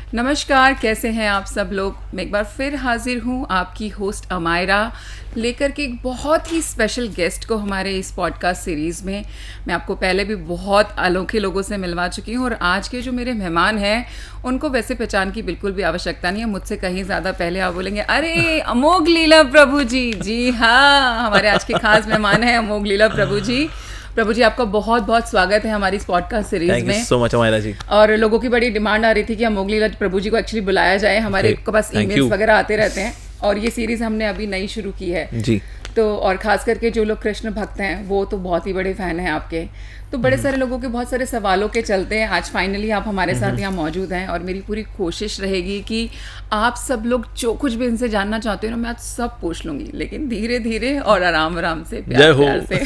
नमस्कार, कैसे हैं आप सब लोग। मैं एक बार फिर हाजिर हूँ आपकी होस्ट अमायरा लेकर के एक बहुत ही स्पेशल गेस्ट को हमारे इस पॉडकास्ट सीरीज़ में। मैं आपको पहले भी बहुत अनोखे लोगों से मिलवा चुकी हूँ और आज के जो मेरे मेहमान हैं उनको वैसे पहचान की बिल्कुल भी आवश्यकता नहीं है। मुझसे कहीं ज़्यादा पहले आप बोलेंगे अरे अमोघ लीला प्रभु जी। जी हाँ, हमारे आज के खास मेहमान हैं अमोघ लीला प्रभु जी। प्रभु जी, आपका बहुत बहुत स्वागत है हमारी इस पॉडकास्ट सीरीज में। Thank you so much Amaira ji. और लोगों की बड़ी डिमांड आ रही थी कि अमोघ लीला प्रभु जी को एक्चुअली बुलाया जाए। हमारे पास ईमेल्स वगैरह आते रहते हैं और ये सीरीज हमने अभी नई शुरू की है जी। तो और खास करके जो लोग कृष्ण भक्त हैं वो तो बहुत ही बड़े फैन हैं आपके। तो बड़े सारे लोगों के बहुत सारे सवालों के चलते हैं आज फाइनली आप हमारे साथ यहाँ मौजूद हैं और मेरी पूरी कोशिश रहेगी कि आप सब लोग जो कुछ भी इनसे जानना चाहते हो ना मैं आज सब पूछ लूँगी, लेकिन धीरे धीरे और आराम आराम से प्यार से।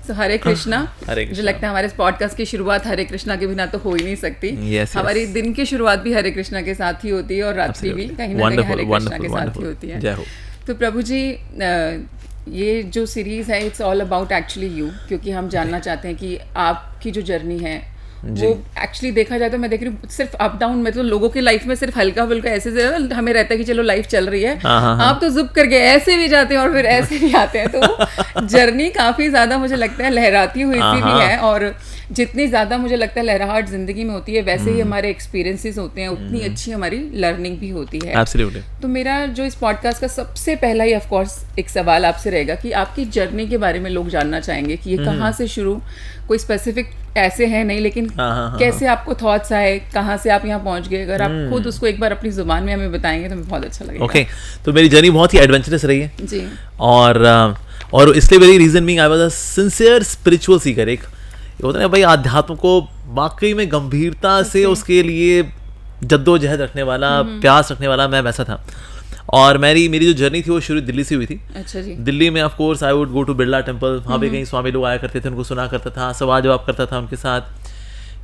तो हरे कृष्णा। मुझे लगता है हमारे इस पॉडकास्ट की शुरुआत हरे कृष्णा के बिना तो हो ही नहीं सकती। हमारी दिन की शुरुआत भी हरे कृष्णा के साथ ही होती है और रात्रि भी कहीं ना कहीं हरे कृष्णा के साथ ही होती है। तो प्रभु जी, ये जो सीरीज़ है it's all about actually you, क्योंकि हम जानना चाहते हैं कि आपकी जो जर्नी है वो एक्चुअली देखा जाए तो मैं देख रही हूँ सिर्फ अप डाउन में, तो लोगों की लाइफ में सिर्फ हल्का फुल्का ऐसे हमें रहता है कि चलो लाइफ चल रही है। आप तो जुप करके ऐसे भी जाते हैं और फिर ऐसे भी आते हैं, तो जर्नी काफ़ी ज़्यादा मुझे लगता है लहराती हुई सी भी है। और जितनी ज़्यादा मुझे लगता है लहराहट ज़िंदगी में होती है वैसे ही हमारे एक्सपीरियंसेस होते हैं, उतनी अच्छी हमारी लर्निंग भी होती है। Absolutely. तो मेरा जो इस पॉडकास्ट का सबसे पहला ही ऑफकोर्स एक सवाल आपसे रहेगा कि आपकी जर्नी के बारे में लोग जानना चाहेंगे कि ये कहाँ से शुरू, कोई स्पेसिफिक ऐसे है नहीं, लेकिन कैसे आपको थॉट्स आए, कहाँ से आप यहाँ पहुँच गए। अगर आप खुद उसको एक बार अपनी जुबान में हमें बताएंगे तो हमें बहुत अच्छा लगेगा। ओके, तो मेरी जर्नी बहुत ही एडवेंचरस रही है जी। और इसलिए मेरी reason being I was a sincere spiritual seeker. एक होता है भाई आध्यात्म को वाकई में गंभीरता से उसके लिए जद्दोजहद रखने वाला, प्यास रखने वाला मैं वैसा था। और मेरी जो जर्नी थी वो शुरू दिल्ली से हुई थी। अच्छा जी। दिल्ली में of course I would go to Birla temple, वहाँ पे कहीं स्वामी लोग आया करते थे, उनको सुना करता था, सवाल जवाब करता था उनके साथ।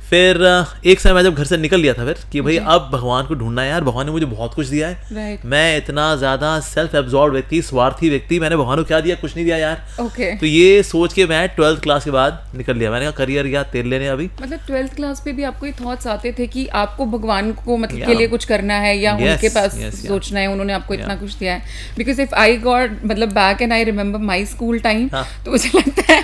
फिर एक समय मैं जब घर से निकल लिया था फिर कि भाई अब भगवान को ढूंढना है यार, भगवान ने मुझे बहुत कुछ दिया है। मैं इतना ज़्यादा सेल्फ एब्जॉर्ब व्यक्ति, स्वार्थी व्यक्ति, मैंने भगवान को क्या दिया, कुछ नहीं दिया यार। तो ये सोच के मैं 12th क्लास के बाद निकल लिया। मैंने कहा करियर या तेल लेने अभी। मतलब 12th क्लास पे भी आपको ये थॉट्स आते थे कि आपको भगवान को मतलब के लिए कुछ करना है या उनके पास सोचना है, उन्होंने आपको इतना कुछ दिया है। बिकॉज इफ आई गॉट मतलब back and I remember my school time, तो मुझे लगता है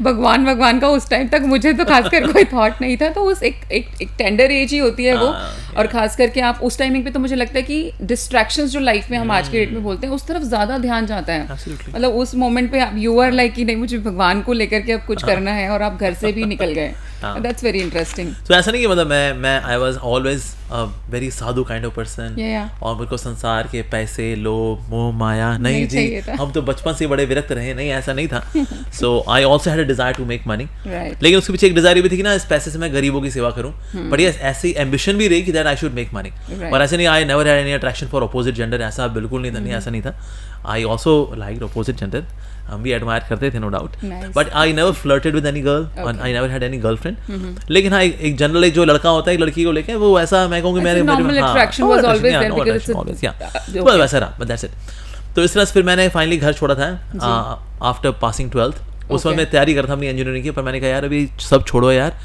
भगवान का उस टाइम तक मुझे तो खासकर कोई थॉट नहीं था। तो उस एक टेंडर एज ही होती है वो। और खास करके आप उस टाइमिंग पे तो मुझे लगता है कि डिस्ट्रैक्शंस जो लाइफ में हम आज के डेट में बोलते हैं उस तरफ ज्यादा ध्यान जाता है। मतलब उस मोमेंट पे आप यू आर लाइक कि नहीं मुझे भगवान को लेकर के अब कुछ करना है और आप घर से भी निकल गए। That's very interesting. तो ऐसा नहीं कि मतलब मैं I was always a very Sadhu kind of person और मुझको संसार के पैसे, लोभ, मोह, माया नहीं जी, हम तो बचपन से बड़े विरक्त रहे, नहीं ऐसा नहीं था। So I also had a desire to make money, लेकिन उसके पीछे एक डिजायर भी थी कि ना इस पैसे से मैं गरीबों की सेवा करूं। बट ये ऐसी एम्बिशन भी रही कि that I should make money. और ऐसे नहीं I never had any attraction for opposite gender, ऐसा बिल्कुल नहीं था, नहीं ऐसा नहीं था। I also like opposite gender, हम भी एडमायर करते थे no doubt, but I never flirted with any girl और I never had any girlfriend. लेकिन हाँ एक जनरल एक जो लड़का होता है एक लड़की को लेके वो ऐसा मैं कहूँगी मैंने वैसा रहा, बट दैट्स इट। तो इस तरह से फिर मैंने फाइनली घर छोड़ा था आफ्टर पासिंग 12th। उस वक्त मैं तैयारी कर रहा था अपनी इंजीनियरिंग की, पर मैंने कहा यार अभी सब छोड़ो यार,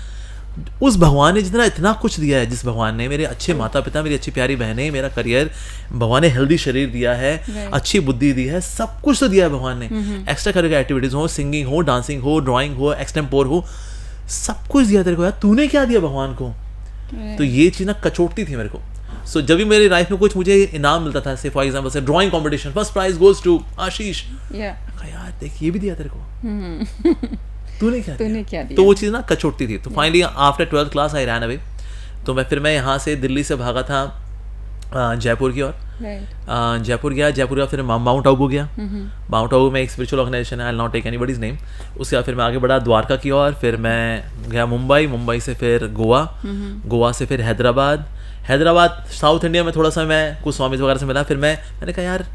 उस भगवान ने जितना इतना कुछ दिया है, जिस भगवान ने मेरे अच्छे माता पिता, मेरी अच्छी प्यारी बहनें, मेरा करियर, भगवान ने हेल्दी शरीर दिया है, अच्छी बुद्धि दी है, सब कुछ तो दिया है भगवान ने। एक्स्ट्रा करिकुलर एक्टिविटीज हो, सिंगिंग हो, डांसिंग हो, ड्राइंग हो, एक्सटेम्पोर हो, सब कुछ दिया तेरे को यार, तूने क्या दिया भगवान को। तो ये चीज़ ना कचोटती थी मेरे को। सो जब भी मेरी लाइफ में कुछ मुझे इनाम मिलता था, say for example say drawing competition, first prize goes to Ashish, यार देख ये भी दिया तेरे को, तूने क्या दिया? तो वो चीज़ ना कचोटती थी। तो फाइनली आफ्टर 12th क्लास आई रैन अवे। तो फिर मैं यहाँ से दिल्ली से भागा था जयपुर की ओर। जयपुर गया, फिर माउंट आबू गया। माउंट आबू में एक स्पिरिचुअल ऑर्गेनाइजेशन है, I will not take anybody's name. उसके बाद फिर मैं आगे बढ़ा द्वारका की ओर, फिर मैं गया मुंबई से फिर गोवा से फिर हैदराबाद साउथ इंडिया में थोड़ा सा मैं कुछ स्वामी वगैरह से मिला। फिर मैंने कहा यार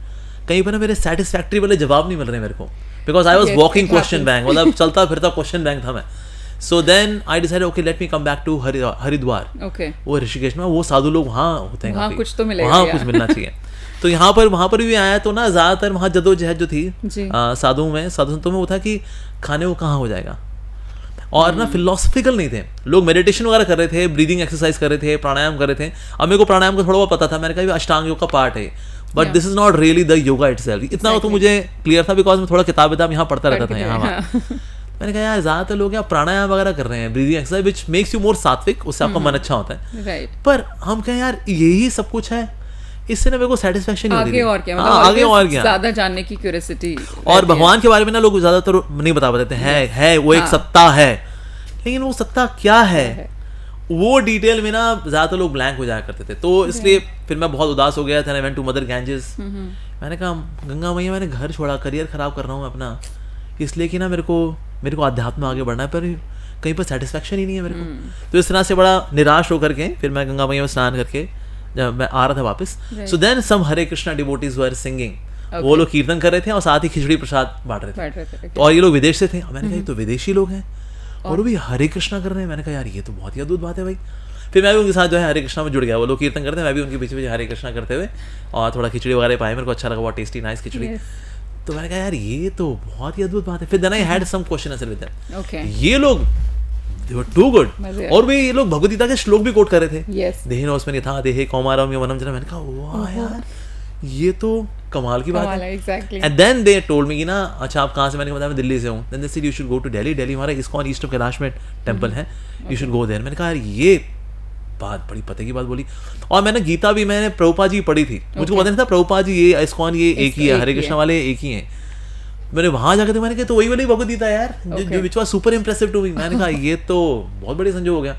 कहीं पर ना मेरे सेटिस्फैक्ट्री वाले जवाब नहीं मिल रहे मेरे को, because I was walking question bank, मतलब चलता फिरता क्वेश्चन बैंक था मैं। So then I decided okay let me come back to Haridwar. वो ऋषिकेश में वो साधु लोग वहाँ होते हैं, वहाँ कुछ तो मिलेगा, वहाँ कुछ मिलना चाहिए। तो वहाँ पर भी आया तो ना ज़्यादातर वहाँ जद्दोजहद जो थी साधु संतों में वो था कि खाने को कहाँ हो जाएगा। और ना फिलोसफिकल नहीं थे लोग। मेडिटेशन वगैरह कर रहे थे, ब्रीदिंग एक्सरसाइज कर रहे थे, प्राणायाम कर रहे थे। अब मेरे को प्राणायाम का थोड़ा बहुत पता था, मैंने कहा अष्टांग योग का पार्ट है, but this is not really the yoga itself. इतना तो मुझे क्लियर था बिकॉज मैं थोड़ा किताब यहाँ पढ़ता रहता था यहाँ। मैंने कहा यार ज़्यादातर लोग यहाँ प्राणायाम वगैरह कर रहे हैं, breathing exercise which makes you more सात्विक, उससे आपका मन अच्छा होता है। पर हम कहें यार यही सब कुछ है, इससे ना मेरे को सेटिस्फेक्शन नहीं होती। आगे और क्या ज्यादा जानने की क्यूरियोसिटी। और भगवान के बारे में ना लोग ज्यादातर नहीं बता पाते है वो एक सत्ता है, लेकिन वो सत्ता क्या है वो डिटेल में ना ज्यादातर लोग ब्लैंक हो जाया करते थे। तो इसलिए फिर मैं बहुत उदास हो गया था। I went to mother Ganges. मैंने कहा गंगा मैया मैंने घर छोड़ा, करियर खराब कर रहा हूँ अपना, इसलिए कि ना मेरे को अध्यात्म आगे बढ़ना है, पर कहीं पर सेटिस्फेक्शन ही नहीं है मेरे को। तो इस तरह से बड़ा निराश होकर के फिर मैं गंगा मैया में स्नान करके जब मैं आ रहा था वापस, so then some Hare Krishna devotees were singing. वो लोग कीर्तन कर रहे थे और साथ ही खिचड़ी प्रसाद बांट रहे थे। तो और ये लोग विदेश से थे। मैंने कहा ये तो विदेशी लोग हैं और वो भी हरे कृष्णा कर रहे हैं। मैंने कहा यार ये तो बहुत ही अद्भुत बात है भाई। फिर मैं भी उनके साथ जो है हरे कृष्णा में जुड़ गया। वो लोग कीर्तन करते हैं, मैं भी उनके पीछे पीछे हरे कृष्णा करते हुए और थोड़ा खिचड़ी वगैरह पाए, मेरे को अच्छा लगा, बहुत टेस्टी नाइस खिचड़ी। तो मैंने कहा यार ये तो बहुत ही अद्भुत बात है। फिर then I had some question answer with them. ये लोग they were too good। और वे ये लोग भगवद गीता के श्लोक भी कोट कर रहे थे। देहिनोऽस्मिन् यथा देहे कौमारं यौवनं जरा। मैंने कहा वाह यार ये तो कमाल की बात है। And then they told me कि ना अच्छा आप कहाँ से, मैंने बताया मैं दिल्ली से हूँ। Then they said you should go to Delhi. Delhi हमारा इस्कॉन ईस्ट ऑफ कैलाश में टेम्पल है, यू शुड गो देयर। मैंने कहा यार ये बात बड़ी पते की बात बोली। और मैंने गीता भी मैंने प्रभुपाद जी पढ़ी थी, मुझको पता नहीं था प्रभुपाद जी ये इस्कॉन ये एक ही है, हरे कृष्ण वाले एक ही हैं। मैंने वहां जाकर मैंने कहा तो वही वाली भगवद गीता यार जो which was super impressive to me. मैंने कहा ये तो बहुत बड़ी संजोग हो गया।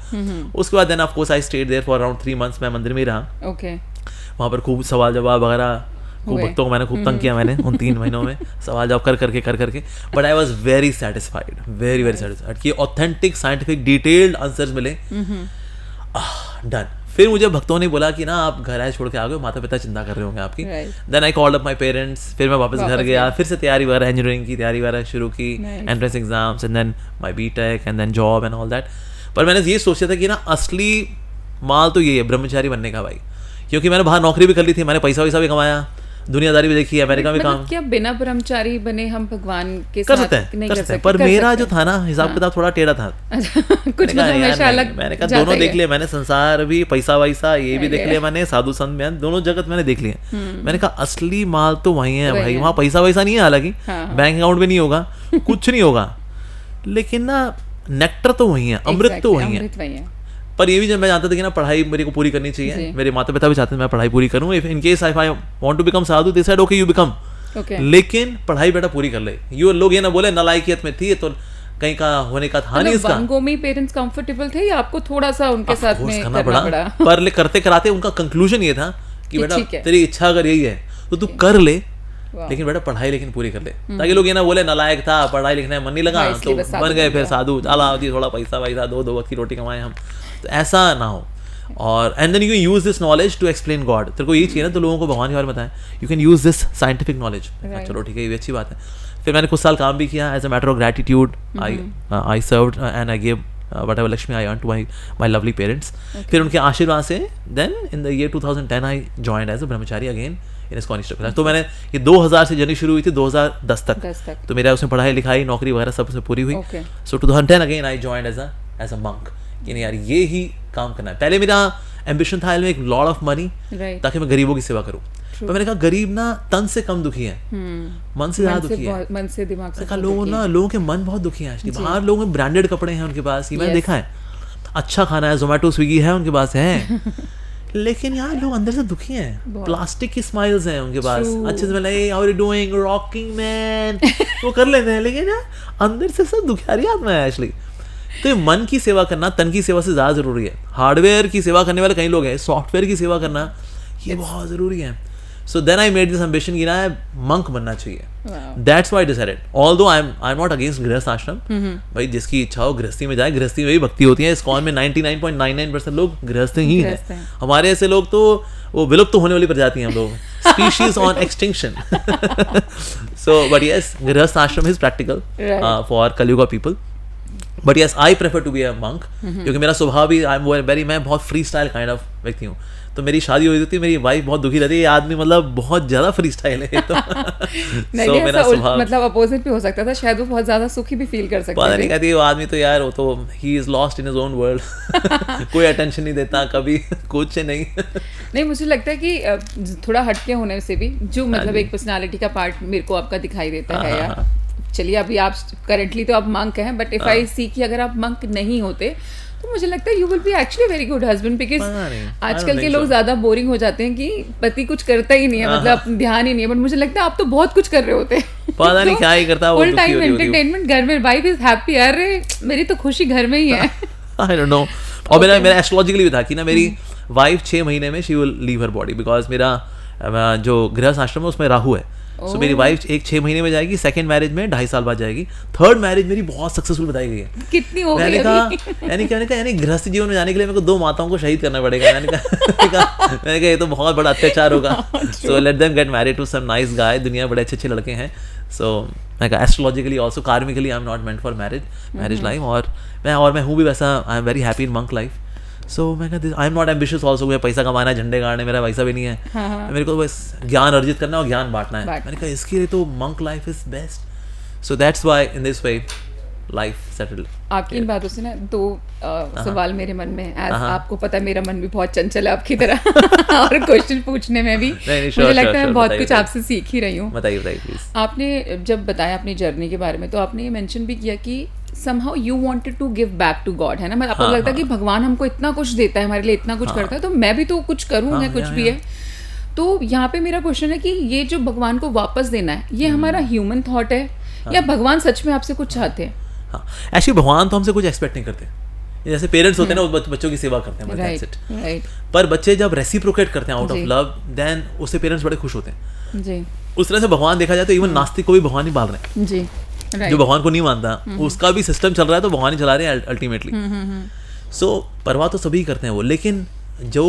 उसके बाद then of course I stayed there for around 3 months। मैं मंदिर में ही रहा। वहाँ पर खूब सवाल जवाब वगैरह, खूब भक्तों को मैंने खूब तंग किया मैंने उन 3 महीनों में सवाल जवाब कर करके। But I was very satisfied, very very satisfied कि ऑथेंटिक साइंटिफिक डिटेल्ड आंसर्स मिले। डन। फिर मुझे भक्तों ने बोला कि ना आप घर आए छोड़ के आ गए, माता पिता चिंता कर रहे होंगे आपकी। Then I called up my parents. फिर मैं वापस घर गया, फिर से तैयारी वगैरह, इंजीनियरिंग की तैयारी वगैरह शुरू की, entrance exams and then my BTech and then job and all that. पर मैंने ये सोचा था कि ना असली माल तो ये है ब्रह्मचारी बनने का भाई, क्योंकि मैंने बाहर नौकरी भी कर ली थी, मैंने पैसा वैसा भी कमाया, दुनियादारी भी देखी है, अमेरिका में काम। क्या बिना ब्रह्मचारी बने हम भगवान के कर सकते हैं, नहीं कर सकते। पर मेरा जो था ना हिसाब किताब थोड़ा टेढ़ा था। कुछ हमेशा अलग। मैंने कहा दोनों देख लिया मैंने, संसार भी, पैसा वैसा ये भी देख लिया मैंने, साधु संत में दोनों जगत मैंने देख लिए। मैंने कहा असली माल तो वही है भाई, वहाँ पैसा वैसा नहीं है, हालांकि बैंक अकाउंट में नहीं होगा, कुछ नहीं होगा, लेकिन ना नेक्टर तो वही है, अमृत तो वही है। पर ये भी जब मैं जानता था कि ना पढ़ाई मेरे को पूरी करनी चाहिए, मेरे माता पिता भी चाहते हैं मैं पढ़ाई पूरी करूँ। If in case I want to become sadhu, they said okay you become, लेकिन पढ़ाई बेटा पूरी कर ले। ये लोग ये ना बोले नालायकियत में थी तो कहीं का होने का था नहीं इसका। बंगो में पेरेंट्स कंफर्टेबल थे या आपको थोड़ा सा उनके साथ में करना पड़ा? पर करते कराते उनका कंक्लूजन ये था कि बेटा तेरी इच्छा अगर यही है तो तू कर ले, लेकिन बेटा पढ़ाई लेकिन पूरी कर ले, ताकि लोग ये ना बोले नालायक था, पढ़ाई लिखने में मन नहीं लगा तो बन गए फिर साधु, चला थोड़ा पैसा वैसा दो वक्त की रोटी कमाए हम, तो ऐसा ना हो। और and then you can use this knowledge to explain God. तेरे को यही चाहिए ना तो लोगों को भगवान के बारे में बताएं, you can use this scientific knowledge. चलो ठीक है, ये भी अच्छी बात है। फिर मैंने कुछ साल काम भी किया as a matter of gratitude. I served and I give whatever Lakshmi I earned to my lovely parents। फिर उनके आशीर्वाद से then in the year 2010 I joined as a brahmachari again in ISKCON East of Kailash। तो मैंने ये 2000 से journey शुरू हुई थी 2010 तक। तो मेरा उसमें पढ़ाई लिखाई नौकरी वगैरह सब पूरी हुई। So 2010 again I joined as a monk कि नहीं यार ये ही काम करना है। पहले मेरा एम्बिशन था I make lot of money ताकि मैं गरीबों की सेवा करूँ। तो मैंने कहा गरीब ना तन से कम दुखी है, मन से ज्यादा दुखी है, मन से दिमाग से। लोगों के मन बहुत दुखी है। बाहर लोगों में ब्रांडेड कपड़े हैं उनके पास, ये मैंने देखा है, अच्छा खाना है, जोमेटो स्विगी है उनके पास है, लेकिन यार लोग अंदर से दुखी हैं। प्लास्टिक की स्माइल्स हैं उनके पास, अच्छे से मतलब how are you doing rocking man वो कर लेते हैं, लेकिन यार अंदर से सब दुखियारी आत्मा है एक्चुअली। तो मन की सेवा करना तन की सेवा से ज़्यादा ज़रूरी है। हार्डवेयर की सेवा करने वाले कई लोग हैं, सॉफ्टवेयर की सेवा करना ये बहुत ज़रूरी है। So then I made this ambition कि ना मंक बनना चाहिए। That's why I decided, although I am not against grihastha ashram. भाई जिसकी इच्छा हो गृहस्थी में जाए, गृहस्थी में भी भक्ति होती है। ISKCON में 99.99% लोग गृहस्थ ही हैं। हमारे ऐसे लोग तो वो विलुप्त होने वाली प्रजाति हैं हम लोग, species on extinction. So but yes, grihastha ashram is practical for Kalyuga people. But yes I prefer to be a monk, क्योंकि मेरा स्वभाव भी मैं बहुत फ्री स्टाइल काइंड ऑफ व्यक्ति हूँ। तो मेरी शादी हुई थी, मेरी वाइफ बहुत दुखी रहती है, ये आदमी मतलब बहुत ज्यादा फ्री स्टाइल है तो नहीं so, नहीं, मेरा ऐसा स्वभाव मतलब अपोजिट भी हो सकता था, शायद वो बहुत ज्यादा सुखी भी फील कर सकते पता नहीं, थे। कहती है वो आदमी तो यार वो तो he is lost in his own world कोई अटेंशन नहीं देता कभी कुछ नहीं नहीं, मुझे लगता है कि थोड़ा हटके होने से भी जो मतलब एक पर्सनालिटी का पार्ट मेरे को आपका दिखाई देता है यार। चलिए अभी आप करंटली तो आप मंक हैं, बट इफ आई सी कि अगर आप मंक नहीं होते तो मुझे लगता है you will be actually very good husband, because आजकल के लोग ज्यादा बोरिंग हो जाते हैं कि पति कुछ करता ही नहीं है, मतलब ध्यान ही नहीं है, बट मुझे लगता है आप तो बहुत कुछ कर रहे होते हैं। पता नहीं क्या ही करता है वो, फुल टाइम एंटरटेनमेंट घर में, वाइफ इज हैप्पी, अरे मेरी तो खुशी घर में ही है। I don't know. और मेरा एस्ट्रोलॉजिकली भी था कि ना मेरी वाइफ 6 महीने में she will leave her body, because मेरा जो गृहस्थ आश्रम है उसमें राहु है। सो मेरी वाइफ 6 महीने में जाएगी, सेकंड मैरिज में 2.5 साल बाद जाएगी, थर्ड मैरिज मेरी बहुत सक्सेसफुल बताई गई है। कितनी हो गई मैंने कहा यानी गृहस्थ जीवन में जाने के लिए मेरे को 2 माताओं को शहीद करना पड़ेगा। मैंने कहा ये तो बहुत बड़ा अत्याचार होगा। So let them get married to some nice guy, दुनिया बड़े अच्छे लड़के हैं। सो मैं कहा astrologically also karmically I am not meant for marriage life, और मैं हूँ भी वैसा, I am very happy in monk life. So मैं कहता I am not ambitious also, मुझे पैसा कमाना है, झंडे गाड़ने, मेरा पैसा भी नहीं है। मेरे को बस ज्ञान अर्जित करना और ज्ञान बांटना है। मैंने कहा इसके लिए तो monk life is best. So that's why in this way life settled. आपकी इन बातों से ना 2 सवाल मेरे मन में है। आपको पता है मेरा मन भी बहुत चंचल है आपकी तरह और क्वेश्चन पूछने में भी मुझे लगता है मैं बहुत कुछ आपसे सीख ही रही हूँ। बताइए प्लीज। आपने जब बताया अपनी जर्नी के बारे में तो आपने ये मेंशन भी किया कि somehow you wanted to give back to God, है ना, मतलब आपको लगता है कि भगवान हमको इतना कुछ देता है, हमारे लिए इतना कुछ करता है, तो मैं भी तो कुछ करूँ, कुछ भी है। तो यहाँ पे मेरा क्वेश्चन है कि ये जो भगवान को वापस देना है, ये हमारा ह्यूमन थॉट है या भगवान सच में आपसे कुछ चाहते हैं? हाँ, एक्चुअली भगवान तो हमसे कुछ एक्सपेक्ट नहीं करते। जैसे पेरेंट्स होते हैं ना, वो बच्चों की सेवा करते हैं, राइट। पर बच्चे जब रेसिप्रोकेट करते हैं आउट ऑफ लव, देन उससे पेरेंट्स बड़े खुश होते हैं जी। उस तरह से भगवान देखा जाए तो इवन नास्तिक को भी भगवान ही पाल रहे हैं जी। जो भगवान को नहीं मानता उसका भी सिस्टम चल रहा है, तो भगवान ही चला रहे हैं अल्टीमेटली। सो परवाह तो सभी करते हैं वो, लेकिन जो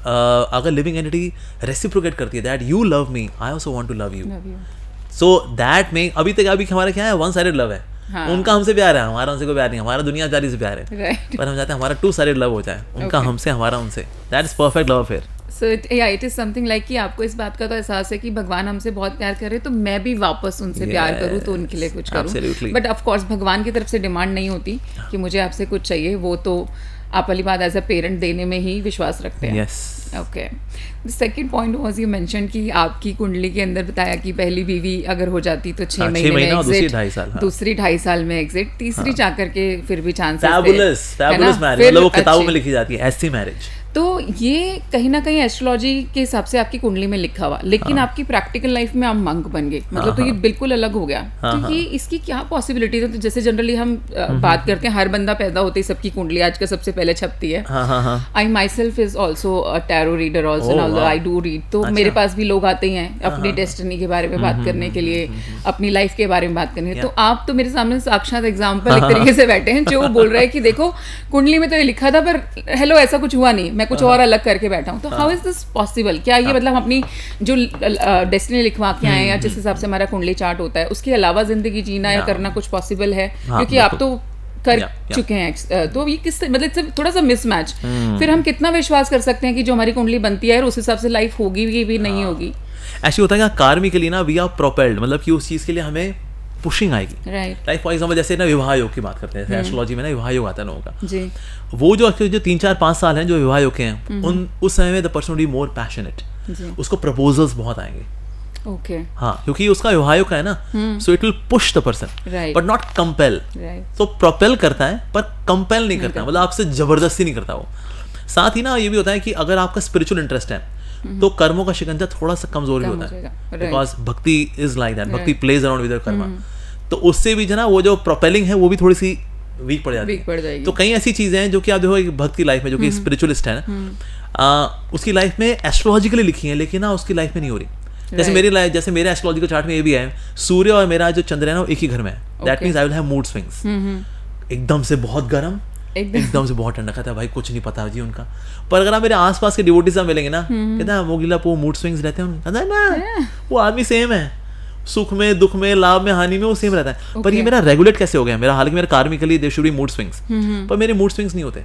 अगर लिविंग एंटिटी रेसिप्रोकेट करती है that you love me, I also want to love you, so that में अभी हमारा क्या है, वन साइडेड लव है। उनका हमसे प्यार है, हमारा उनसे कोई प्यार नहीं, हमारा दुनियादारी से प्यार है, पर हम चाहते हैं हमारा 2 साइडेड लव हो जाए, उनका हमसे, हमारा उनसे। That is perfect love affair. So it is something like कि आपको इस बात का तो एहसास है कि भगवान हमसे बहुत प्यार कर रहे हैं, तो मैं भी वापस उनसे प्यार करूं, तो उनके लिए कुछ करूं। बट ऑफ कोर्स भगवान की तरफ से डिमांड नहीं होती कि मुझे आपसे कुछ चाहिए, वो तो आप वाली बात एज अ पेरेंट देने में ही विश्वास रखते हैं। Okay. The second point was you mention कि आपकी कुंडली के अंदर बताया कि पहली बीवी अगर हो जाती तो 6 महीने में एग्जिट, दूसरी 2.5 साल में एग्जिट, तीसरी चाकर के फिर भी चांसेस थे। फैबुलस मैरिज, मतलब वो किताबों में लिखी जाती है ऐसी मैरिज। तो ये कहीं ना कहीं एस्ट्रोलॉजी के हिसाब से आपकी कुंडली में लिखा हुआ, लेकिन आपकी प्रैक्टिकल लाइफ में आप मंक बन गए, मतलब तो ये बिल्कुल अलग हो गया। तो ये इसकी क्या पॉसिबिलिटी है? तो जैसे जनरली हम बात करते हैं, हर बंदा पैदा होते ही सबकी कुंडली आज का सबसे पहले छपती है। I myself is also a tarot reader also, I do read. तो मेरे पास भी लोग आते हैं अपनी डेस्टिनी के बारे में बात करने के लिए, अपनी लाइफ के बारे में बात करने के लिए। तो आप तो मेरे सामने साक्षात एग्जाम्पल एक तरीके से बैठे हैं, जो बोल रहे हैं कि देखो कुंडली में तो ये लिखा था, पर हेलो ऐसा कुछ हुआ नहीं, मैं कुछ और अलग करके बैठा हूँ। तो हाउ इज दिस पॉसिबल? क्या ये मतलब अपनी जो डेस्टिनी लिखवा के आए या जिस हिसाब से हमारा कुंडली चार्ट होता है उसके अलावा जिंदगी जीना या करना कुछ पॉसिबल है? क्योंकि आप तो कर चुके हैं, तो ये किस मतलब थोड़ा सा मिसमैच। फिर हम कितना विश्वास कर सकते हैं कि जो हमारी कुंडली बनती है उस हिसाब से लाइफ होगी भी नहीं होगी? ऐसे होता है कि कार्मिकली ना वी आर प्रोपेल्ड, मतलब कि उस चीज के लिए हमें पुशिंग आएगी। लाइक फॉर एग्जाम्पल जैसे ना विवाह योग की बात करते हैं, एस्ट्रोलॉजी में ना विवाह योग आता है लोगों का जी। वो जो 3-4-5 साल हैं जो विवाह योग के हैं, उस समय में the person will be more passionate, उसको प्रपोजल्स बहुत आएंगे। ओके हाँ, क्योंकि उसका विवाह योग का है ना, so it will push the person but not compel. तो प्रोपेल करता है पर कंपेल नहीं करता, मतलब आपसे जबरदस्ती नहीं करता वो। साथ ही ना ये भी होता है कि अगर आपका स्पिरिचुअल इंटरेस्ट है तो कर्मों का शिकंजा थोड़ा सा कमजोर भी होता है, बिकॉज भक्ति इज लाइक दैट, भक्ति प्लेज अराउंड विद कर्मा। तो उससे भी जो ना वो जो प्रोपेलिंग है वो भी थोड़ी सी वीक पड़ जाती है। तो कई ऐसी चीजें हैं जो कि आप देखो एक भक्त की लाइफ में, जो कि स्पिरिचुअलिस्ट है ना, उसकी लाइफ में एस्ट्रोलॉजिकली लिखी है, लेकिन ना उसकी लाइफ में नहीं हो रही। जैसे मेरी लाइफ, जैसे मेरे एस्ट्रोलॉजिकल चार्ट में ये भी है, सूर्य और मेरा जो चंद्र है ना वो एक ही घर में है। That means I will have mood swings, एकदम से बहुत गर्म, एकदम से बहुत ठंडा। कहता है भाई कुछ नहीं पता जी उनका। पर अगर आप मेरे आसपास के डिवोटी से मिलेंगे ना, कहता है मोगिला वो मूड स्विंग्स रहते हैं, कहता है ना वो आदमी सेम है, सुख में दुख में लाभ में हानि में वो सेम रहता है। पर ये मेरा रेगुलेट कैसे हो गया? मेरा हालांकि मेरा karmically there should be mood swings, पर मेरे मूड स्विंग्स नहीं होते।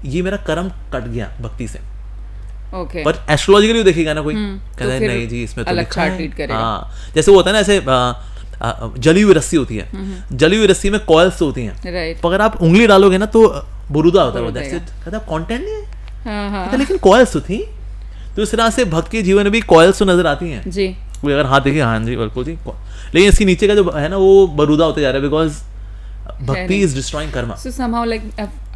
ये मेरा कर्म कट गया भक्ति से। ओके पर एस्ट्रोलॉजिकली देखेगा ना कोई, तो कहता है फिर नहीं जी इसमें तो अलग लिखा चार्ट है। रीड करेगा। हाँ, जैसे वो होता है ना ऐसे जली हुई रस्सी होती है, जली हुई रस्सी में कॉइल्स होती हैं, राइट। तो अगर आप उंगली डालोगे ना तो बुरुदा होता है, बुरुदा दैट्स इट। कहता है कंटेंट नहीं है, हाँ हाँ कहता लेकिन कॉइल्स तो थी। तो इस तरह से भक्त के जीवन में भी कॉइल्स तो नजर आती हैं। जी। कोई अगर हाथ देखे, हाँ जी बिल्कुल जी, लेकिन इसके नीचे का जो है ना वो बरूदा होते जा रहा है, बिकॉज भक्ति is destroying Karma. So somehow like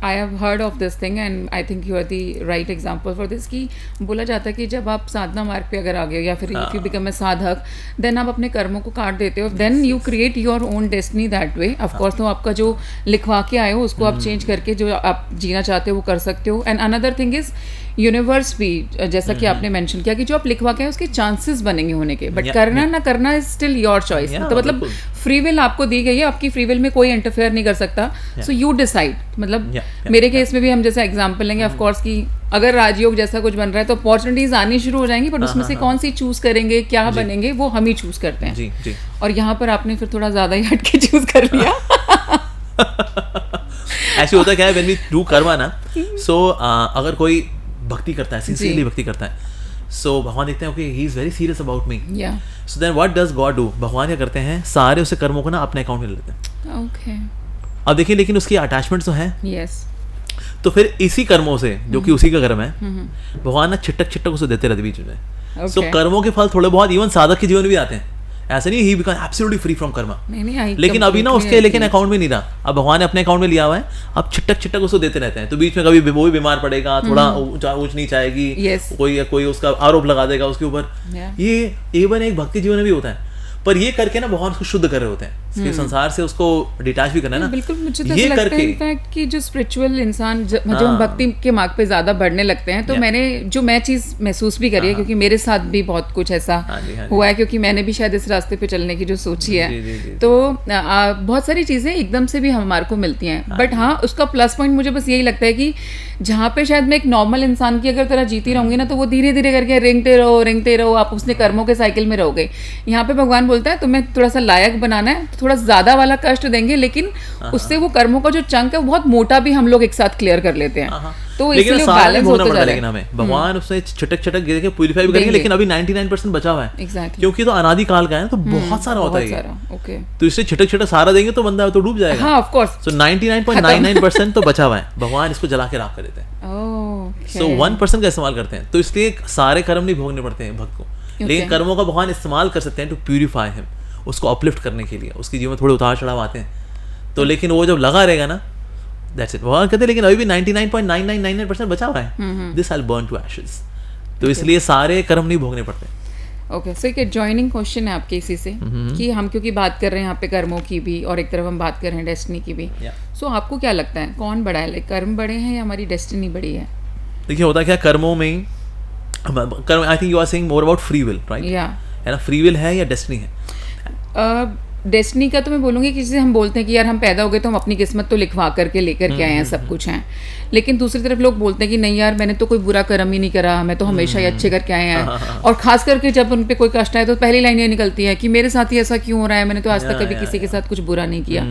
I have heard of this thing and I think you are the right example for this कि बोला जाता है कि जब आप साधना मार्ग पे अगर आ गए या फिर if you become a sadhak, then आप अपने कर्मों को काट देते हो, then you create your own destiny that way. Of course तो आपका जो लिखवा के आए हो उसको आप चेंज करके जो आप जीना चाहते हो वो कर सकते हो। And another thing is universe भी, जैसा कि आपने मेंशन किया कि जो आप लिखवा के आए उसके चांसेस बनेंगे होने के, बट करना ना करना इज स्टिल योर चॉइस। तो मतलब फ्री विल आपको दी गई है, आपकी फ्री विल में कोई इंटरफेयर नहीं कर सकता, सो यू डिसाइड। मतलब मेरे केस में भी हम जैसा एग्जांपल लेंगे ऑफ कोर्स कि अगर राजयोग जैसा कुछ बन रहा है तो अपॉर्चुनिटीज आनी शुरू हो जाएंगी, बट उसमें से कौन सी चूज करेंगे, क्या बनेंगे, वो हम ही चूज करते हैं। जी जी। और यहाँ पर आपने फिर थोड़ा ज्यादा ही हटके चूज कर लिया। ऐसे होता क्या है व्हेन वी डू कर्मा ना, सो अगर कोई भक्ति करता है, सिंसियरली भक्ति करता है, सो भगवान देखते हैं okay he is very serious about me, so then what does God do, भगवान क्या करते हैं सारे उसे कर्मों को ना अपने अकाउंट में ले लेते हैं। ओके। अब देखिए लेकिन उसकी अटैचमेंट तो है, यस। तो फिर इसी कर्मों से जो कि उसी का कर्म है, भगवान ना छिटक छिटक उसे देते रहते बीच में। सो कर्मों के फल थोड़े बहुत इवन साधक के जीवन में भी आते हैं, ऐसे नहीं he become absolutely free from Karma, लेकिन अभी ना उसके लेकिन अकाउंट में नहीं रहा, अब भगवान ने अपने अकाउंट में लिया हुआ है, अब छिटक छिटक उसको देते रहते हैं। तो बीच में कभी वो भी बीमार पड़ेगा, थोड़ा ऊंच नीच आएगी, कोई उसका आरोप लगा देगा उसके ऊपर, ये इवन एक भक्ति जीवन में भी होता है। पर ये करके ना भगवान उसको शुद्ध कर रहे होते हैं, इसके संसार से उसको डिटैच भी करना है ना। बिल्कुल, मुझे तो ऐसा लगता है इनफैक्ट कि जो स्पिरिचुअल इंसान जो हम भक्ति के मार्ग पे ज्यादा बढ़ने लगते हैं, तो मैं चीज महसूस भी करी है, क्योंकि मेरे साथ भी बहुत कुछ ऐसा हुआ है, क्योंकि मैंने भी शायद इस रास्ते पे चलने की जो सोची है, तो बहुत सारी चीजें एकदम से भी हमारे को मिलती हैं। बट हाँ, उसका प्लस पॉइंट मुझे बस यही लगता है कि जहाँ पे शायद मैं एक नॉर्मल इंसान की अगर तरह जीती रहूंगी ना, तो वो धीरे धीरे करके रेंगते रहो, आप उसने कर्मों के साइकिल में रहोगे। यहाँ पे भगवान बोलता है तुम्हें थोड़ा सा लायक बनाना है, तो थोड़ा ज्यादा वाला कष्ट देंगे, लेकिन उससे वो कर्मों का जो चंक है वो बहुत मोटा भी हम लोग एक साथ क्लियर कर लेते हैं। तो इसलिए बैलेंस होता जा रहा है। लेकिन हमें भगवान उससे छिटक गिर के प्यूरिफाई भी करेंगे, लेकिन अभी 99% बचा हुआ है। एग्जैक्टली। क्योंकि तो अनादि काल का है, तो बहुत सारा होता है। ओके। तो इससे छिटक सारा देंगे तो बंदा तो डूब जाएगा। हाँ, ऑफ कोर्स। सो 99.99% तो बचा हुआ है, भगवान इसको जला के राख कर देते हैं। सो 1% का इस्तेमाल करते हैं, तो इसलिए सारे कर्म नहीं भोगने पड़ते हैं भक्त को, लेकिन कर्मों का भगवान इस्तेमाल कर सकते हैं टू प्यूरिफाई हिम, उसको अपलिफ्ट करने के लिए। उसके जीवन में थोड़े उतार चढ़ाव आते हैं, तो लेकिन वो जब लगा रहेगा ना, दैट्स इट। भगवान कहते हैं लेकिन अभी भी 99.9999% बचा हुआ है, this I burn to ashes. तो इसलिए सारे कर्म नहीं भोगने पड़ते। ओके, सो एक जॉइनिंग क्वेश्चन है आपके इसी से कि हम क्योंकि बात कर रहे हैं यहाँ पे कर्मों की भी, और एक तरफ हम बात कर रहे हैं डेस्टिनी की भी, सो आपको क्या लगता है कौन बड़ा है, लाइक कर्म बड़े हैं या हमारी डेस्टिनी बड़ी है? देखिए होता क्या, कर्मों में कर्म, I think you are saying more about free will, right? है ना, फ्री विल है या डेस्टिनी है? डेस्टिनी का तो मैं बोलूँगी कि जैसे हम बोलते हैं कि यार हम पैदा हो गए तो हम अपनी किस्मत तो लिखवा करके लेकर के आए हैं, सब कुछ हैं, लेकिन दूसरी तरफ लोग बोलते हैं कि नहीं यार मैंने तो कोई बुरा कर्म ही नहीं करा, मैं तो हमेशा ही अच्छे करके आए हैं। और खास करके जब उन पे कोई कष्ट आए तो पहली लाइन ये निकलती है कि मेरे साथ ही ऐसा क्यों हो रहा है, मैंने तो आज तक कभी किसी के साथ कुछ बुरा नहीं किया।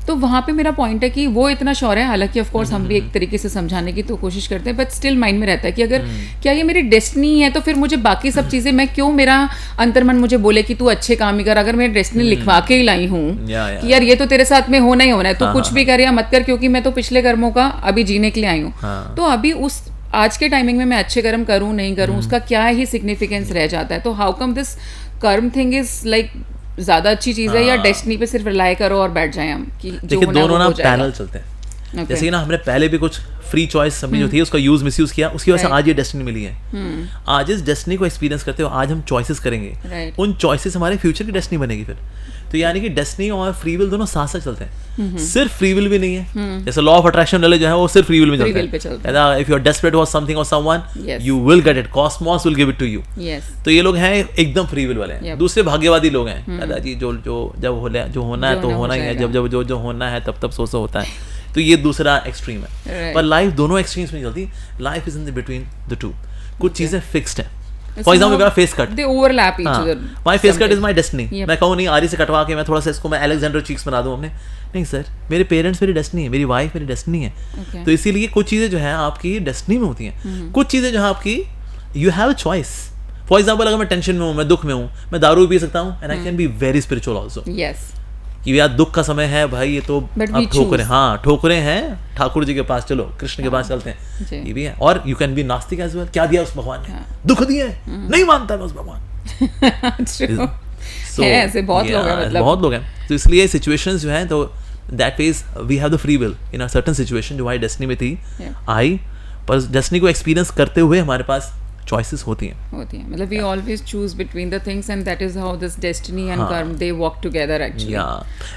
तो वहाँ पे मेरा पॉइंट है कि वो इतना श्योर है, हालांकि ऑफकोर्स हम भी एक तरीके से समझाने की तो कोशिश करते हैं, बट स्टिल माइंड में रहता है कि अगर क्या ये मेरी डेस्टिनी है, तो फिर मुझे बाकी सब चीज़ें मैं क्यों, मेरा अंतर्मन मुझे बोले कि तू अच्छे काम ही कर, अगर मैं डेस्टिनी लिखवा के ही लाई हूँ कि यार ये तो तेरे साथ में होना ही होना है, तो कुछ भी कर या मत कर, क्योंकि मैं तो पिछले कर्मों का अभी जीने के लिए आई हूँ। तो अभी उस आज के टाइमिंग में मैं अच्छे कर्म करूँ नहीं करूँ, उसका क्या ही सिग्निफिकेंस रह जाता है। तो हाउ कम दिस कर्म थिंग इज लाइक ज्यादा अच्छी चीज है, या डेस्टिनी पे सिर्फ रिलाई करो और बैठ जाए हम कि जो होना दोनों ना हो जाएगा? पैरेलल चलते हैं। जैसे कि ना हमने पहले भी कुछ फ्री चॉइस समझी जो थी उसका यूज मिसयूज किया, उसकी वजह से आज ये डेस्टिनी मिली है। आज इस डेस्टिनी को एक्सपीरियंस करते हो, आज हम चॉइसेस करेंगे, उन चॉइसेस हमारे फ्यूचर की डेस्टिनी बनेगी फिर। तो यानी कि डेस्टिनी और फ्री विल दोनों साथ साथ चलते हैं, सिर्फ फ्री विल भी नहीं है। जैसे लॉ ऑफ अट्रैक्शन वाले जो है वो सिर्फ फ्री विल में चलता है। If you are desperate for something और someone, you will get it, cosmos will give it to you. तो ये लोग हैं एकदम फ्री विल वाले हैं। दूसरे भाग्यवादी लोग हैं, दादाजी जो जब होना है तो होना ही है, जब जो होना है तब सो होता है। तो ये दूसरा एक्सट्रीम है। पर लाइफ दोनों एक्सट्रीम्स में चलती, life is in the between the two. कुछ चीजें फिक्स्ड हैं। फॉर एग्जाम्पल मेरा face cut, they overlap each other. My face cut is my destiny. मैं कहूँ नहीं आरी से कटवा के मैं थोड़ा सा इसको मैं अलेक्जेंडर चीक्स बना दूँ, हमने नहीं सर, मेरे पेरेंट्स मेरी डेस्टिनी है, मेरी वाइफ मेरी डेस्टिनी है। तो इसीलिए कुछ चीज़ें जो है आपकी डेस्टिनी में होती हैं, कुछ चीज़ें जो है आपकी you have a choice. For example अगर मैं टेंशन में हूँ, मैं दुख में हूँ, मैं दारू पी सकता हूँ and I can be very spiritual also. Yes. कि यार दुख का समय है भाई, ये तो अब ठोकरें, हाँ ठोकरें हैं, ठाकुर जी के पास चलो, कृष्ण के पास चलते हैं, ये भी है. और यू कैन बी नास्तिक एज वेल. क्या दिया उस भगवान ने? दुख दिए, नहीं मानता मैं उस भगवान. है ऐसे बहुत लोग हैं, मतलब बहुत लोग हैं. तो इसलिए सिचुएशंस जो हैं, तो that means we have the free will in a certain situation. जो हमारी डेस्टिनी में थी आई, पर डेस्टिनी को एक्सपीरियंस करते हुए हमारे पास चॉइसेस होती हैं. मतलब we always choose between the things and that is how this destiny and karma they walk together actually.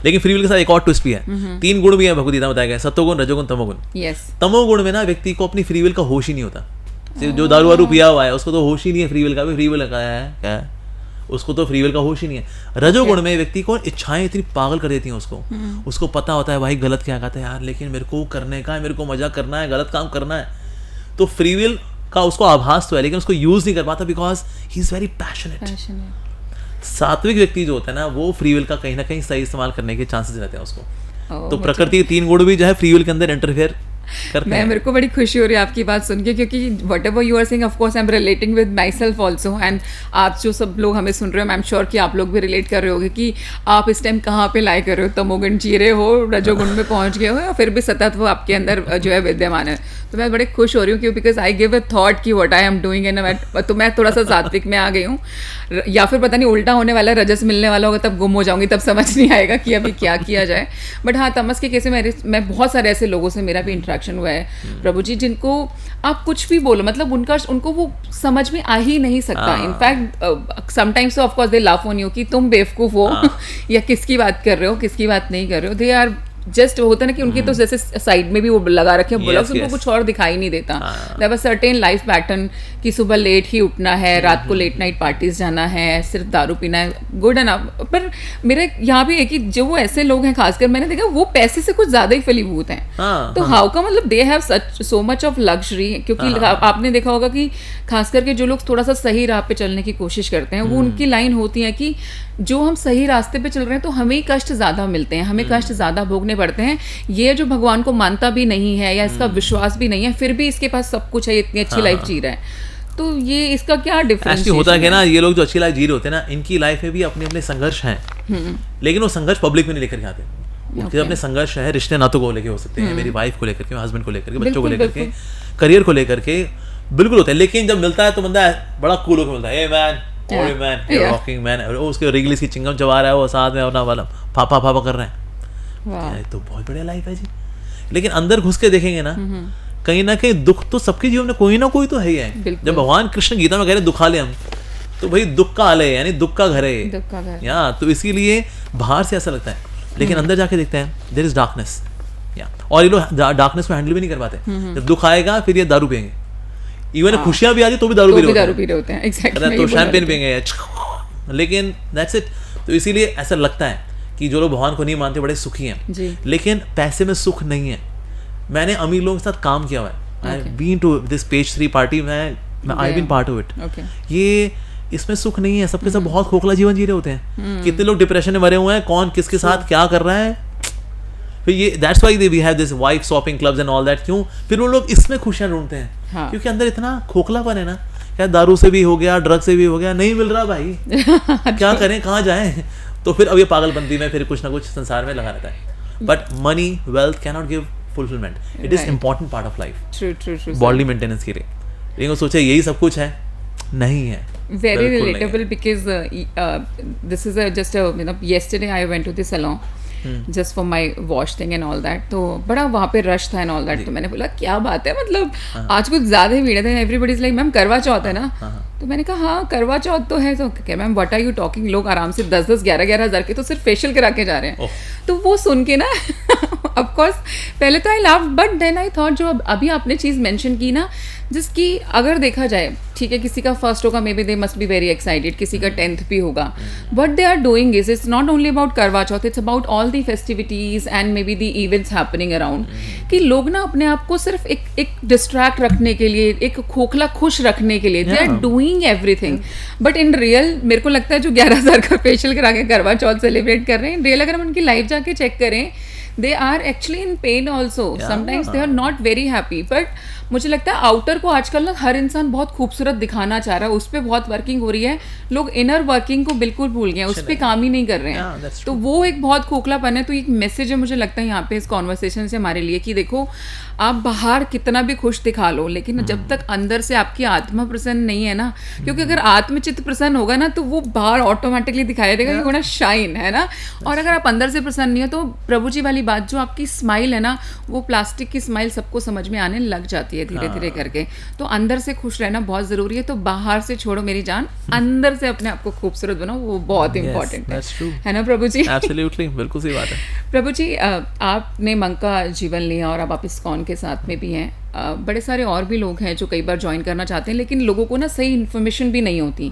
लेकिन फ्री विल के साथ एक और ट्विस्ट भी है. 3 गुण भी है भगवद गीता में बताया गया, सत्वगुण, रजोगुण, तमोगुण. यस. तमोगुण में ना व्यक्ति को अपनी फ्री विल का होश ही नहीं होता. जो दारू वारू पिया हुआ है उसको तो होश ही नहीं है फ्री विल का. भी फ्री विल का है क्या, उसको तो फ्री विल का होश ही नहीं है. रजोगुण में व्यक्ति को इच्छाएं इतनी पागल कर देती हैं उसको पता होता है भाई गलत क्या कहता है यार, लेकिन मेरे को करने का है, मेरे को मजा करना है, गलत काम करना है. तो फ्री विल का उसको आभास तो है, लेकिन उसको यूज नहीं कर पाता because he is very passionate. सात्विक व्यक्ति जो होता है ना, वो फ्री विल का कहीं ना कहीं सही इस्तेमाल करने के चांसेस रहते हैं उसको. तो प्रकृति के 3 गुण भी जो है फ्री विल के अंदर इंटरफेयर करते हैं. मेरे को बड़ी खुशी हो रही है आपकी बात सुन के, क्योंकि whatever you are saying of course I am relating with myself also. And आप जो सब लोग हमें सुन रहे हो, आई एम श्योर कि आप लोग भी रिलेट कर रहे होगे कि आप इस टाइम कहाँ पे लाई कर रहे हो. तमोगुण जी रहे हो, रजोगुण में पहुंच गए हो, या फिर भी सतत वो आपके अंदर जो है विद्यमान है. तो मैं बड़े खुश हो रही हूँ, क्यों, because I give a thought कि what I am doing. And तो मैं थोड़ा सा सात्विक में आ गई हूँ, या फिर पता नहीं उल्टा होने वाला है, रजस मिलने वाला होगा तब गुम हो जाऊंगी, तब समझ नहीं आएगा कि अभी क्या किया जाए. बट हाँ, तमस के केस में मैं बहुत सारे ऐसे लोगों से मेरा भी इंटरेक्शन हुआ है प्रभु जी, जिनको आप कुछ भी बोलो, मतलब उनको वो समझ में आ ही नहीं सकता. In fact sometimes of course they laugh on you कि तुम बेवकूफ हो या किसकी बात कर रहे हो, किसकी बात नहीं कर रहे हो. दे आर जस्ट होता है ना कि उनके तो जैसे साइड में भी वो लगा रखे हैं ब्लॉग्स, उनको कुछ और दिखाई नहीं देता. There was certain life pattern कि सुबह लेट ही उठना है, रात को लेट नाइट पार्टीज जाना है, सिर्फ दारू पीना है, गुड एनफ. पर मेरे यहाँ भी है कि जो वो ऐसे लोग हैं, खासकर मैंने देखा वो पैसे से कुछ ज्यादा ही फलीभूत हैं. तो हाउ का मतलब they have so much of luxury. क्योंकि आपने देखा होगा कि खास करके जो लोग थोड़ा सा सही राह पे चलने की कोशिश करते हैं, वो उनकी लाइन होती है कि जो हम सही रास्ते पे चल रहे हैं तो हमें कष्ट ज़्यादा मिलते हैं, हमें कष्ट ज़्यादा भोगने पड़ते हैं. ये जो भगवान को मानता भी नहीं है या इसका विश्वास भी नहीं है, फिर भी इसके पास सब कुछ है, इतनी अच्छी लाइफ जी रहा है. तो ये इसका क्या डिफरेंस होता है कि ना, ये लोग जो अच्छी लाइफ जी रहे होते हैं ना, इनकी लाइफ में भी अपने अपने संघर्ष हैं, लेकिन वो संघर्ष पब्लिक में नहीं लेकर के आते. उनके अपने संघर्ष है, रिश्ते नातों को लेकर हो सकते हैं, मेरी वाइफ को लेकर के, हस्बैंड को लेकर के, बच्चों को लेकर के, करियर को लेकर के, बिल्कुल होता है. लेकिन जब मिलता है तो बंदा बड़ा कूल होकर मिलता है. ए मैन, ओए मैन, you're rocking man. उसके रिगलिस की चिंगम चबा रहा है, वो साथ में अपना वाला फापा फापा कर रहे हैं. तो बहुत बढ़िया लाइफ है जी. लेकिन अंदर घुस के देखेंगे ना, कहीं ना कहीं दुख तो सबके जीवन में कोई ना कोई तो है ही है. जब भगवान कृष्ण गीता में कह रहे दुखा ले हम, तो भाई दुख का आलय है, यानी दुख का घर है या. तो इसीलिए बाहर से ऐसा लगता है, लेकिन अंदर जाके देखते हैं देयर इज डार्कनेस. और ये लोग डार्कनेस को हैंडल भी नहीं कर पाते. जब दुख आएगा फिर ये दारू पियेंगे. इवन खुशियां भी आती तो भी दारू पी रहे होते हैं. एग्जैक्टली. तो शैंपेन पियेंगे, लेकिन दैट्स इट. तो इसीलिए ऐसा लगता है कि जो लोग भगवान को नहीं मानते बड़े सुखी हैं, लेकिन पैसे में सुख नहीं है. मैंने अमीर लोगों के साथ काम किया हुआ है. I have been to this page 3 party, मैं I have been part of it. ये इसमें सुख नहीं है. सबके साथ बहुत खोखला जीवन जी रहे होते हैं. कितने लोग डिप्रेशन में मरे हुए हैं, कौन किसके साथ क्या कर रहा है. फिर ये that's why we have this wife shopping clubs and all that. क्यों? फिर वो लोग इसमें खुशियां ढूंढते हैं. क्योंकि अंदर इतना खोखलापन है ना, क्या दारू से भी हो गया, ड्रग से भी हो गया, नहीं मिल रहा भाई. क्या करें, कहाँ जाएं. तो फिर अब ये पागलपंती में फिर कुछ ना कुछ संसार में लगा रहता है. But money, wealth can not give fulfilment. It is important part of life. True. Body maintenance के लिए. लेकिन वो सोचे यही सब कुछ है, नहीं है. Very relatable because this is just yesterday I went to the salon just for my wash thing and all that. तो बड़ा वहाँ पे रश था and all that. तो मैंने बोला क्या बात है, मतलब आज कुछ ज़्यादा ही भीड़ है. एवरीबडी इज लाइक मैम करवा चौथ है ना. तो मैंने कहा हाँ करवा चौथ तो है. तो क्या ma'am what are you talking. लोग आराम से 10-10, 11-11 हज़ार के तो सिर्फ फेशियल करा के जा रहे हैं. तो वो सुन के ना ऑफ कोर्स पहले तो I love, but then I thought जो अभी आपने चीज़ मेंशन की ना, जिसकी अगर देखा जाए, ठीक है किसी का फर्स्ट होगा, maybe they must be very excited, किसी का 10th भी होगा. What they are doing is it's not only about Karwa Chauth, it's about all the festivities and maybe the events happening around. कि लोग ना अपने आप को सिर्फ एक डिस्ट्रैक्ट रखने के लिए, एक खोखला खुश रखने के लिए they are doing everything. But in real मेरे को लगता है जो 11,000 का फेशियल करा के करवा चौथ सेलिब्रेट कर रहे हैं, इन रियल अगर हम उनकी लाइफ जाके चेक करें, they are actually in pain also. Sometimes they are not very happy. But मुझे लगता है आउटर को आजकल ना हर इंसान बहुत खूबसूरत दिखाना चाह रहा है, उस पर बहुत वर्किंग हो रही है, लोग इनर वर्किंग को बिल्कुल भूल गए हैं, उस पर काम ही नहीं कर रहे हैं। तो वो एक बहुत खोखलापन है। तो एक मैसेज है मुझे लगता है यहाँ पे इस कॉन्वर्सेशन से हमारे लिए कि देखो आप बाहर कितना भी खुश दिखा लो, लेकिन जब तक अंदर से आपकी आत्मा प्रसन्न नहीं है ना, क्योंकि अगर आत्मचित्त प्रसन्न होगा ना तो वो बाहर ऑटोमेटिकली दिखाई देगा कि शाइन है ना। और अगर आप अंदर से प्रसन्न नहीं हो तो प्रभु जी वाली बात, जो आपकी स्माइल है ना, वो प्लास्टिक की स्माइल सबको समझ में आने लग जाती है धीरे धीरे करके। तो अंदर से खुश रहना बहुत ज़रूरी है। तो बाहर से छोड़ो मेरी जान, अंदर से अपने आप को खूबसूरत बनाओ, वो बहुत इंपॉर्टेंट है ना प्रभु जी? एब्सोल्युटली, बिल्कुल सही बात है। प्रभु जी, आपने मंक का जीवन लिया और अब आप इस्कॉन के साथ में भी हैं। बड़े सारे और भी लोग हैं जो कई बार ज्वाइन करना चाहते हैं, लेकिन लोगों को ना सही इन्फॉर्मेशन भी नहीं होती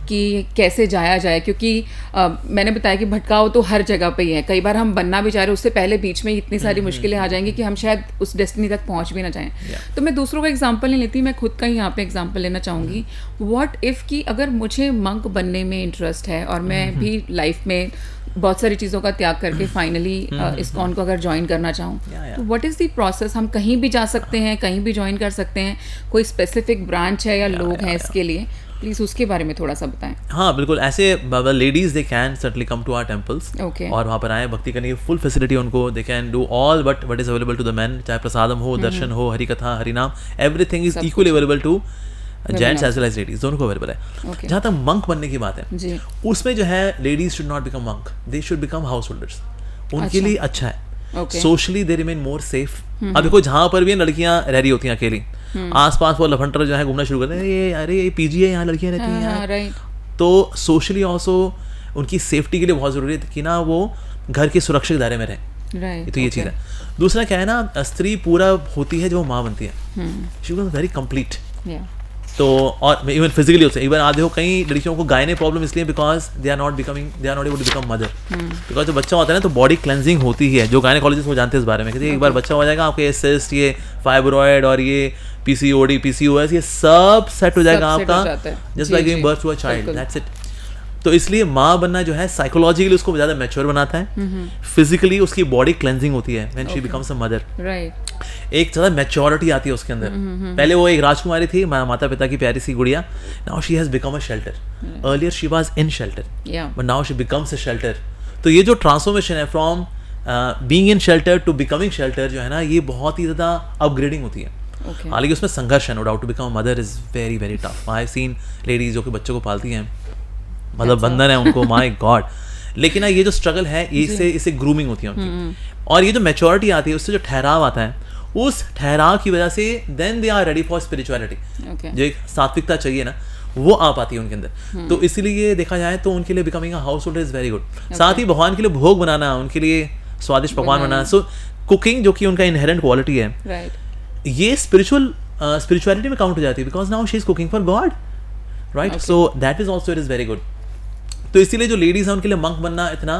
कि कैसे जाया जाए, क्योंकि मैंने बताया कि भटकाव तो हर जगह पे ही है। कई बार हम बनना भी चाह रहे हैं, उससे पहले बीच में इतनी सारी मुश्किलें आ जाएंगी कि हम शायद उस डेस्टिनी तक पहुंच भी ना जाएं। तो मैं दूसरों का एग्जाम्पल नहीं लेती, मैं खुद का ही यहाँ पे एग्जाम्पल लेना चाहूँगी। व्हाट इफ़ कि अगर मुझे मंक बनने में इंटरेस्ट है और मैं भी लाइफ में बहुत सारी चीज़ों का त्याग करके फाइनली इस्कॉन को अगर ज्वाइन करना चाहूँ, तो व्हाट इज़ द प्रोसेस? हम कहीं भी जा सकते हैं, कहीं भी ज्वाइन कर सकते हैं, कोई स्पेसिफिक ब्रांच है या लोग हैं इसके लिए? प्लीज़ उसके बारे में थोड़ा सा बताएं। हाँ बिल्कुल, ऐसे ladies they can certainly come to our temples और वहाँ पर आए, भक्ति करने की फुल फैसिलिटी उनको, they can do all what is available to the man, चाहे प्रसादम हो, दर्शन हो, हरि कथा, हरिनाम, everything is equally available to gents as well as ladies, दोनों को अवेलेबल है। जहाँ तक मंक बनने की बात है, उसमें जो है ladies should not become monk, they should become house holders. उनके लिए अच्छा है, socially they remain more safe. अब देखो जहाँ पर भी लड़कियां रह रही होती हैं अकेली, आसपास वो लफंटर जो है घूमना शुरू करते हैं, ये अरे ये पीजी है, यहाँ लड़कियां रहती हैं, तो सोशली ऑल्सो उनकी सेफ्टी के लिए बहुत जरूरी है कि ना वो घर के सुरक्षित दायरे में रहे। तो ये चीज़ है। दूसरा क्या है ना, स्त्री पूरा होती है जब वो माँ बनती है, शी बिकम्स वेरी कंप्लीट। तो और इवन फिजिकली होते हैं, इवन आप देखो कई लड़कियों को गायने प्रॉब्लम इसलिए because they are not able to become mother. Because जब बच्चा होता है ना तो बॉडी क्लेंजिंग होती ही है, जो गायनेकोलॉजिस्ट वो जानते हैं इस बारे में कि एक बार बच्चा हो जाएगा आपके ये सिस्ट, ये फाइब्रॉइड और ये PCOD, PCOS, ये सब सेट हो जाएगा आपका, just like giving birth to a child, that's it. तो इसलिए माँ बनना जो है साइकोलॉजिकली उसको ज़्यादा मैच्योर बनाता है, फिजिकली उसकी बॉडी क्लेंजिंग होती है when she becomes a mother. एक ज़्यादा मैच्योरिटी आती है उसके अंदर। पहले वो एक राजकुमारी थी, माता पिता की प्यारी सी गुड़िया, now she has become a shelter. Earlier she was in shelter, but now she becomes a shelter. तो ये जो ट्रांसफॉर्मेशन है from being in shelter to becoming shelter जो है ना, ये बहुत ही ज़्यादा अपग्रेडिंग होती है। हालांकि उसमें संघर्ष है, no doubt, to become a mother is very very tough. I have seen ladies जो कि बच्चों को पालती हैं, मतलब बंधन है उनको, माय गॉड। लेकिन ये जो स्ट्रगल है, ये इससे ग्रूमिंग होती है उनकी, और ये जो मैच्योरिटी आती है, उससे जो ठहराव आता है, उस ठहराव की वजह से then they are ready for spirituality. जो एक सात्विकता चाहिए ना, वो आ पाती है उनके अंदर। तो इसीलिए देखा जाए तो उनके लिए becoming a house holder is very good. साथ ही भगवान के लिए भोग बनाना, उनके लिए स्वादिष्ट पकवान बनाना, सो कुकिंग जो कि उनका इनहेरेंट क्वालिटी है, ये स्पिरिचुअलिटी में काउंट हो जाती है, because now she is cooking for God, right? So that is also it is very good. तो इसीलिए जो लेडीज हैं उनके लिए मंक बनना इतना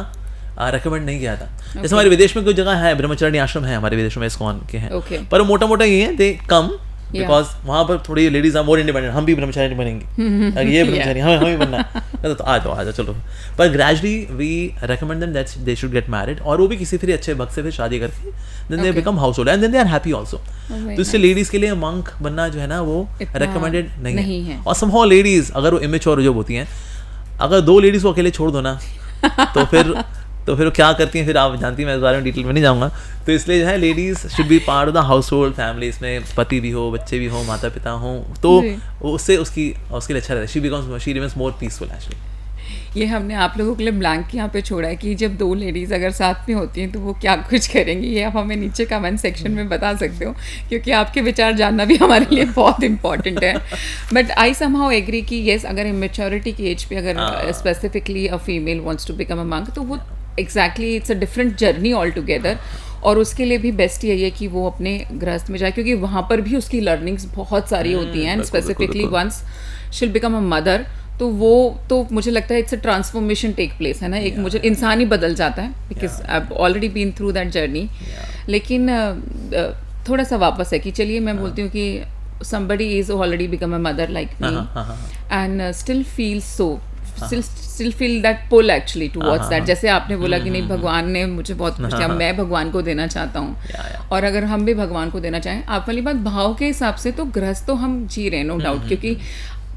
रेकमेंड नहीं किया था। जैसे हमारे विदेश में कोई जगह है, ब्रह्मचारिणी आश्रम है हमारे विदेश में, इस्कॉन के हैं, पर मोटा मोटा ये है, दे कम बिकॉज वहाँ पर थोड़ी लेडीज आर मोर इंडिपेंडेंट, हम भी ब्रह्मचारिणी बनेंगे, ये ब्रह्मचारी हमें बनना है, तो आ जाओ चलो। पर gradually we recommend them that they should get married, और वो भी किसी फिर अच्छे भक्त से फिर शादी करके then they become householder and then they are happy also. तो इससे लेडीज के लिए मंक बनना जो है ना, वो रेकमेंडेड नहीं है। और समहाउ लेडीज अगर वो इमेच्योर जो होती हैं, अगर दो लेडीज को अकेले छोड़ दो ना, तो फिर क्या करती हैं, फिर आप जानती हैं, मैं इस बारे में डिटेल में नहीं जाऊँगा। तो इसलिए जो है ladies should be part of the house hold family, इसमें पति भी हो, बच्चे भी हो, माता पिता हो, तो उससे उसके लिए अच्छा रहता है। She remains more peaceful actually. ये हमने आप लोगों के लिए ब्लैंक यहाँ पे छोड़ा है कि जब दो लेडीज़ अगर साथ में होती हैं तो वो क्या कुछ करेंगी, ये आप हमें नीचे कमेंट सेक्शन में बता सकते हो, क्योंकि आपके विचार जानना भी हमारे लिए बहुत इंपॉर्टेंट है। बट आई समहाउ एग्री कि येस, अगर इमेच्योरिटी की एज पे अगर specifically a female wants to become a monk, तो वो exactly it's a different journey altogether. और उसके लिए भी बेस्ट यही है कि वो अपने गृहस्थ में जाए, क्योंकि वहाँ पर भी उसकी लर्निंग्स बहुत सारी होती हैं, and specifically once she will become a mother, तो वो तो मुझे लगता है it's a transformation take place है ना, एक मुझे इंसान ही बदल जाता है, because I have already been through that journey. लेकिन थोड़ा सा वापस है कि चलिए मैं बोलती हूँ कि somebody is already become a mother like me and still feels so still feel that pull actually towards that. जैसे आपने बोला कि नहीं भगवान ने मुझे बहुत कुछ दिया, मैं भगवान को देना चाहता हूँ, और अगर हम भी भगवान को देना चाहें, आप वाली बात भाव के हिसाब से तो गृहस्थ तो हम जी रहे हैं नो डाउट, क्योंकि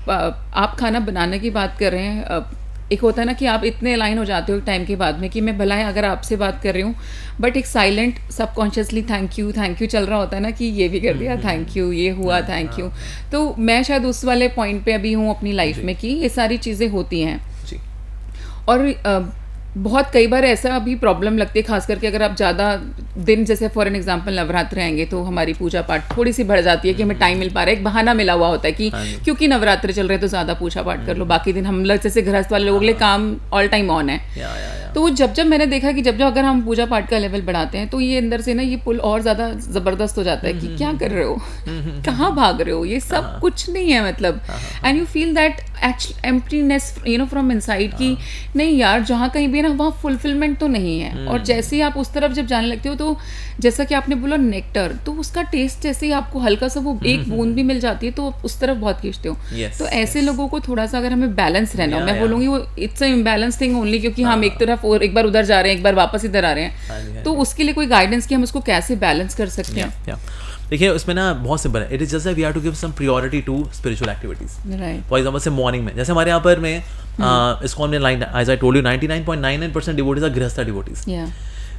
आप खाना बनाने की बात कर रहे हैं, एक होता है ना कि आप इतने अलाइन हो जाते हो टाइम के बाद में कि मैं भला अगर आपसे बात कर रही हूँ बट एक साइलेंट सबकॉन्शियसली थैंक यू चल रहा होता है ना कि ये भी कर दिया थैंक यू, ये हुआ थैंक यू। तो मैं शायद उस वाले पॉइंट पे अभी हूँ अपनी लाइफ में कि ये सारी चीज़ें होती हैं। और बहुत कई बार ऐसा भी प्रॉब्लम लगती है, खास करके अगर आप ज़्यादा दिन, जैसे फॉर एन एग्जांपल नवरात्र आएंगे तो हमारी पूजा पाठ थोड़ी सी बढ़ जाती है कि हमें टाइम मिल पा रहा है, एक बहाना मिला हुआ होता है कि क्योंकि नवरात्र चल रहे हैं तो ज़्यादा पूजा पाठ कर लो, बाकी दिन हम लोग जैसे गृहस्थ वाले लोगों के लिए काम ऑल टाइम ऑन है। तो जब मैंने देखा कि जब अगर हम पूजा पाठ का लेवल बढ़ाते हैं तो ये अंदर से ना ये पुल और ज़्यादा ज़बरदस्त हो जाता है कि क्या कर रहे हो, कहाँ भाग रहे हो, ये सब कुछ नहीं है मतलब। And you feel that emptiness from inside कि नहीं यार, जहाँ कहीं भी ना वहाँ फुलफिलमेंट तो नहीं है। और जैसे ही आप उस तरफ जब जाने लगते हो तो जैसा कि आपने बोला नेक्टर, तो उसका टेस्ट जैसे ही आपको हल्का सा वो एक बूंद भी मिल जाती है तो उस तरफ बहुत खींचते हो। तो ऐसे लोगों को थोड़ा सा अगर हमें बैलेंस रहना, मैं बोलूँगी वो it's a imbalance thing only, क्योंकि हम एक तरफ और एक बार उधर जा रहे हैं, एक बार वापस इधर आ रहे हैं, तो उसके लिए कोई गाइडेंस कि हम उसको कैसे बैलेंस कर सकते हैं। देखिए उसमें ना बहुत सिंपल है, it is just we have to give some priority to spiritual activities. For example से मॉर्निंग में, जैसे हमारे यहाँ पर में इस्कॉन में line, as I told you 99.99% devotees are गृहस्थ डिवोटीज।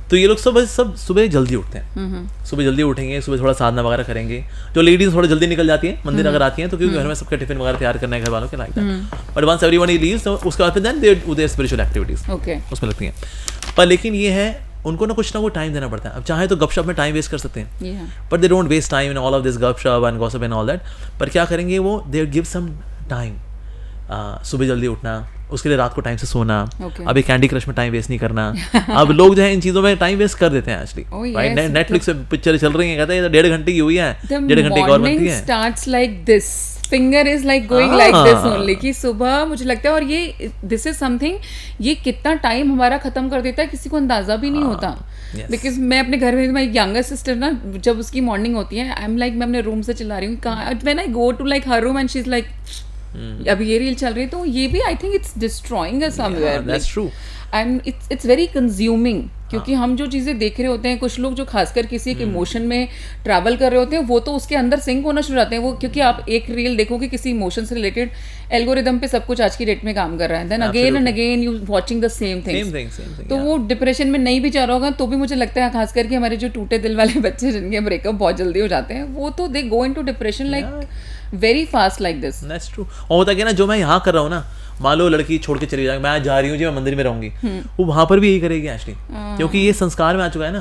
तो ये लोग सब सुबह जल्दी उठते हैं, सुबह जल्दी उठेंगे, सुबह थोड़ा साधना वगैरह करेंगे। जो लेडीज थोड़ा जल्दी निकल जाती हैं मंदिर अगर आती हैं तो, क्योंकि घर में सबका टिफिन वगैरह तैयार करना है घर वालों के, like that. But once everyone leaves तो उसके बाद देन दे स्पिरिचुअल एक्टिविटीज उसमें लगती हैं। पर लेकिन ये है उनको ना कुछ टाइम देना पड़ता है। अब चाहे तो गपशप में टाइम वेस्ट कर सकते हैं, but they don't waste time in all of this गपशप and gossip and all that. पर क्या करेंगे वो, दे गिव सम टाइम, सुबह जल्दी उठना, उसके लिए रात को टाइम से सोना। अभी कैंडी क्रश में टाइम वेस्ट नहीं करना। अब लोग जो है इन चीजों में टाइम वेस्ट कर देते हैं एक्चुअली, राइट? नेटफ्लिक्स पे पिक्चर चल रही है, कहते हैं 1.5 घंटे की हुई है, 1.5 घंटे की और बनती है। Starts like this, finger is like going like this only, कि सुबह मुझे लगता है, और ये दिस इज समथिंग, ये कितना टाइम हमारा खत्म कर देता है किसी को अंदाजा भी नहीं होता। बिकॉज मैं अपने घर में, माई यंगर सिस्टर ना, जब उसकी मॉर्निंग होती है, आई एम लाइक, मैं अपने रूम से चिल्ला रही हूँ कहाँ, when I go to like her room and she is like अभी ये रील चल रही है, तो ये भी I think it's destroying us somewhere, that's true, and it's very consuming, क्योंकि हम जो चीज़ें देख रहे होते हैं, कुछ लोग जो खासकर किसी एक इमोशन में ट्रैवल कर रहे होते हैं, वो तो उसके अंदर सिंक होना शुरू होते हैं वो, क्योंकि आप एक रील देखोगे किसी इमोशन से रिलेटेड, एल्गोरिदम पे सब कुछ आज की डेट में काम कर रहा है, then again and again you watching the same things, तो वो डिप्रेशन में नहीं भी जा रहा होगा तो भी मुझे लगता है, खास करके हमारे जो टूटे दिल वाले बच्चे जिनके ब्रेकअप बहुत जल्दी हो जाते हैं, वो तो they go into depression like very fast like this. That's true. और होता क्या ना, जो मैं यहाँ कर रहा हूँ ना, मान लो लड़की छोड़ के चली जाएगी, मैं जा रही हूँ जी, मैं मंदिर में रहूंगी, वो वहाँ पर भी यही करेगी एक्चुअली, क्योंकि ये संस्कार में आ चुका है ना।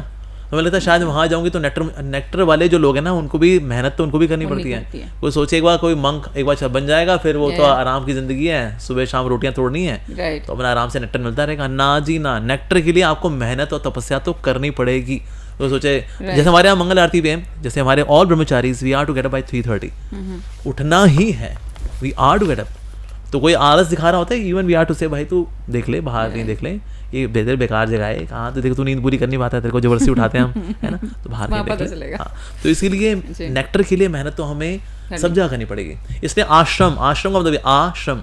तो मुझे लगता है शायद वहाँ जाऊँगी तो नेक्टर वाले जो लोग हैं ना, उनको भी मेहनत तो उनको भी करनी पड़ती है। कोई सोचे एक बार कोई मंक एक बार बन जाएगा, फिर वो तो आराम की जिंदगी है, सुबह शाम रोटियां तोड़नी है, तो अपना आराम से नेक्टर मिलता रहेगा। ना जी ना, नेक्टर के लिए आपको मेहनत और तपस्या तो करनी पड़ेगी। तो सोचे जैसे हमारे यहाँ मंगल आरती पे, जैसे हमारे all brahmacharis, we are to get up by 3:30, उठना ही है, we are to get up. तो कोई आलस दिखा रहा होता है, इवन वी आर टू से भाई तू देख ले, बाहर नहीं देख ले, ये बेकार जगह है, कहाँ तो देखो तू नींद पूरी करनी पाता है, तेरे को जबरदस्ती उठाते हैं हम, है ना, तो बाहर नहीं देख ले। हाँ, तो इसीलिए नेक्टर के लिए मेहनत तो हमें सब जगह करनी पड़ेगी। इसलिए आश्रम का मतलब आश्रम,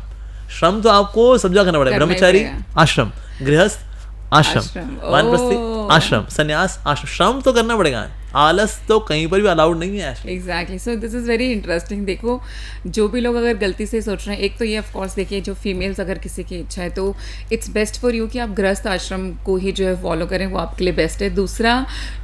श्रम तो आपको सब जगह करना पड़ेगा। ब्रह्मचारी आश्रम, गृहस्थ आश्रम, वानप्रस्थी आश्रम, संन्यास आश्रम, श्रम तो करना पड़ेगा, आलस तो कहीं पर भी अलाउड नहीं है। Exactly, so this is very interesting. देखो जो भी लोग अगर गलती से सोच रहे हैं, एक तो ये ऑफ कोर्स देखिए, जो फीमेल्स अगर किसी की इच्छा है तो इट्स बेस्ट फॉर यू कि आप गृहस्थ आश्रम को ही जो है फॉलो करें, वो आपके लिए बेस्ट है। दूसरा,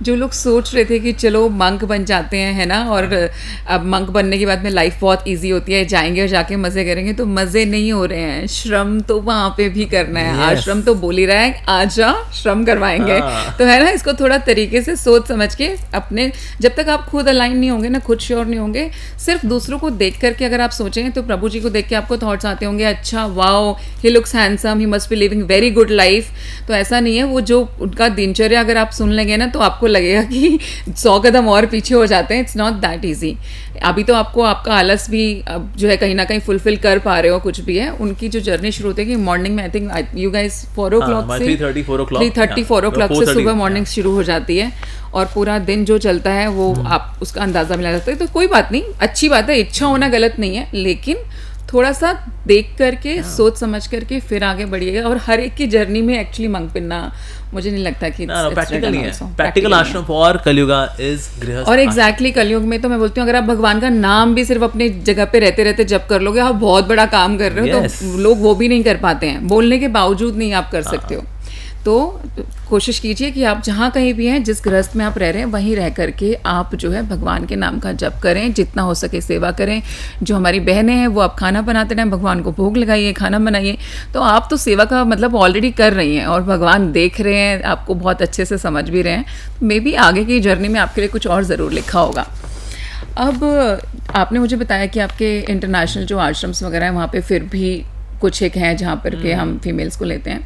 जो लोग सोच रहे थे कि चलो मंक बन जाते हैं, है ना, और अब मंक बनने के बाद में लाइफ बहुत ईजी होती है, जाएंगे और जाके मज़े करेंगे, तो मज़े नहीं हो रहे हैं, श्रम तो वहाँ पे भी करना है। आश्रम तो बोल ही रहा है, आजा श्रम करवाएंगे, तो है ना, इसको थोड़ा तरीके से सोच समझ के अपने, जब तक आप खुद अलाइन नहीं होंगे ना, खुद श्योर नहीं होंगे, सिर्फ दूसरों को देख करके अगर आप सोचें तो प्रभु जी को देख के आपको थॉट्स आते होंगे, अच्छा wow he looks handsome, he must be living very good life. तो ऐसा नहीं है, वो जो उनका दिनचर्या अगर आप सुन लेंगे ना तो आपको लगेगा कि 100 कदम और पीछे हो जाते हैं। It's not that easy. अभी तो आपको आपका आलस भी जो है कहीं ना कहीं फुलफिल कर पा रहे हो, कुछ भी है। उनकी जो जर्नी शुरू होती है कि मॉर्निंग में, आई थिंक यू गाइस 4 o'clock से 3:30 4 o'clock से सुबह मॉर्निंग शुरू हो जाती है, और पूरा दिन जो चलता है वो आप उसका अंदाज़ा मिला जाता है। तो कोई बात नहीं, अच्छी बात है, इच्छा होना गलत नहीं है, लेकिन थोड़ा सा देख करके सोच समझ करके फिर आगे बढ़िएगा। और हर एक की जर्नी में एक्चुअली मंक बनना मुझे नहीं लगता कि प्रैक्टिकल नहीं है। प्रैक्टिकल आश्रम फॉर कलयुगा इज गृहस्थ। और एग्जैक्टली कलयुग में तो मैं बोलती हूँ अगर आप भगवान का नाम भी सिर्फ अपनी जगह पे रहते रहते जप कर लोगे, आप बहुत बड़ा काम कर रहे हो। तो लोग वो भी नहीं कर पाते हैं, बोलने के बावजूद नहीं आप कर सकते हो। तो कोशिश कीजिए कि आप जहाँ कहीं भी हैं, जिस गृहस्थ में आप रह रहे हैं वहीं रह करके आप जो है भगवान के नाम का जप करें, जितना हो सके सेवा करें। जो हमारी बहनें हैं वो आप खाना बनाते टाइम भगवान को भोग लगाइए, खाना बनाइए। तो आप तो सेवा का मतलब ऑलरेडी कर रही हैं और भगवान देख रहे हैं, आपको बहुत अच्छे से समझ भी रहे हैं। मे बी आगे की जर्नी में आपके लिए कुछ और ज़रूर लिखा होगा। अब आपने मुझे बताया कि आपके इंटरनेशनल जो आश्रम्स वगैरह हैं वहाँ पे फिर भी कुछ एक हैं जहाँ पर के हम फीमेल्स को लेते हैं।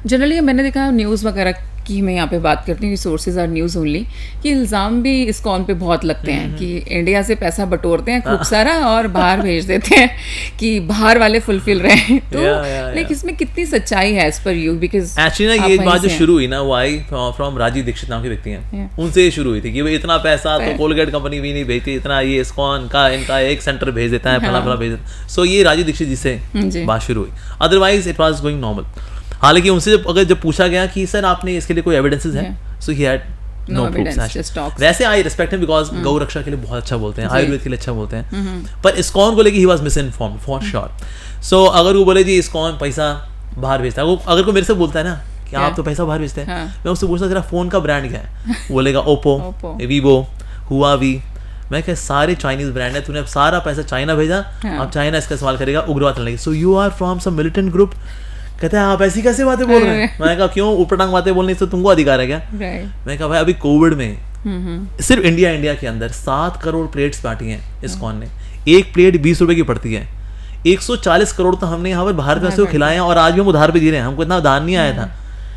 जनरली मैंने देखा न्यूज़ वगैरह की, मैं यहाँ पे बात करती हूँ, सोर्सेज आर न्यूज़ ओनली, कि इल्ज़ाम भी इस्कॉन पे बहुत लगते हैं कि इंडिया से पैसा बटोरते हैं खूब सारा और बाहर भेज देते हैं कि बाहर वाले फुलफिल रहे हैं। तो लाइक इसमें कितनी सच्चाई है as per you? Because actually ना ये बात जो शुरू हुई ना वो आई फ्रॉम राजीव दीक्षित नाम के व्यक्ति हैं, उनसे ये शुरू हुई थी कि भाई इतना पैसा तो कोलगेट कंपनी भी नहीं भेजती, इतना ये इस्कॉन का इनका एक सेंटर भेज देता है, फला फला भेज देता है। सो ये राजीव दीक्षित जी से बात शुरू हुई, otherwise it was going normal. हालांकि उनसे जब पूछा गया कि सर आपने इसके लिए कोई एविडेंसेस है, सो ही हैड नो प्रूफ। वैसे आई रिस्पेक्ट हिम बिकॉज गौ रक्षा के लिए बहुत अच्छा बोलते हैं, आयुर्वेद के लिए अच्छा बोलते हैं, पर इस्कॉन को लेके ही वाज मिसइन्फॉर्म्ड फॉर श्योर। सो अगर वो बोले जी इस्कॉन पैसा बाहर भेजता है, अगर कोई मेरे से बोलता है ना कि आप तो पैसा बाहर भेजते हैं, मैं उससे पूछता तेरा फोन का ब्रांड क्या है, बोलेगा ओप्पो, वीवो, हुआवी। मैं क्या सारे चाइनीज ब्रांड है, तूने अब सारा पैसा चाइना भेजा, अब चाइना इसका इस्तेमाल करेगा उग्रवाद करने की। So you are from some militant group. कहते हैं आप ऐसी कैसे बातें बोल रहे हैं? मैं कहा क्यों, ऊपर बातें बोलने से तुमको अधिकार है क्या? मैं कहा भाई अभी कोविड में सिर्फ इंडिया के अंदर 7 करोड़ प्लेट्स बांटी हैं इस्कॉन ने। एक प्लेट 20 रुपए की पड़ती है। 140 करोड़ तो हमने यहाँ पर बाहर पैसे को खिलाए हैं और आज भी हम उधार पे जी रहे हैं। हमको इतना दान नहीं आया था,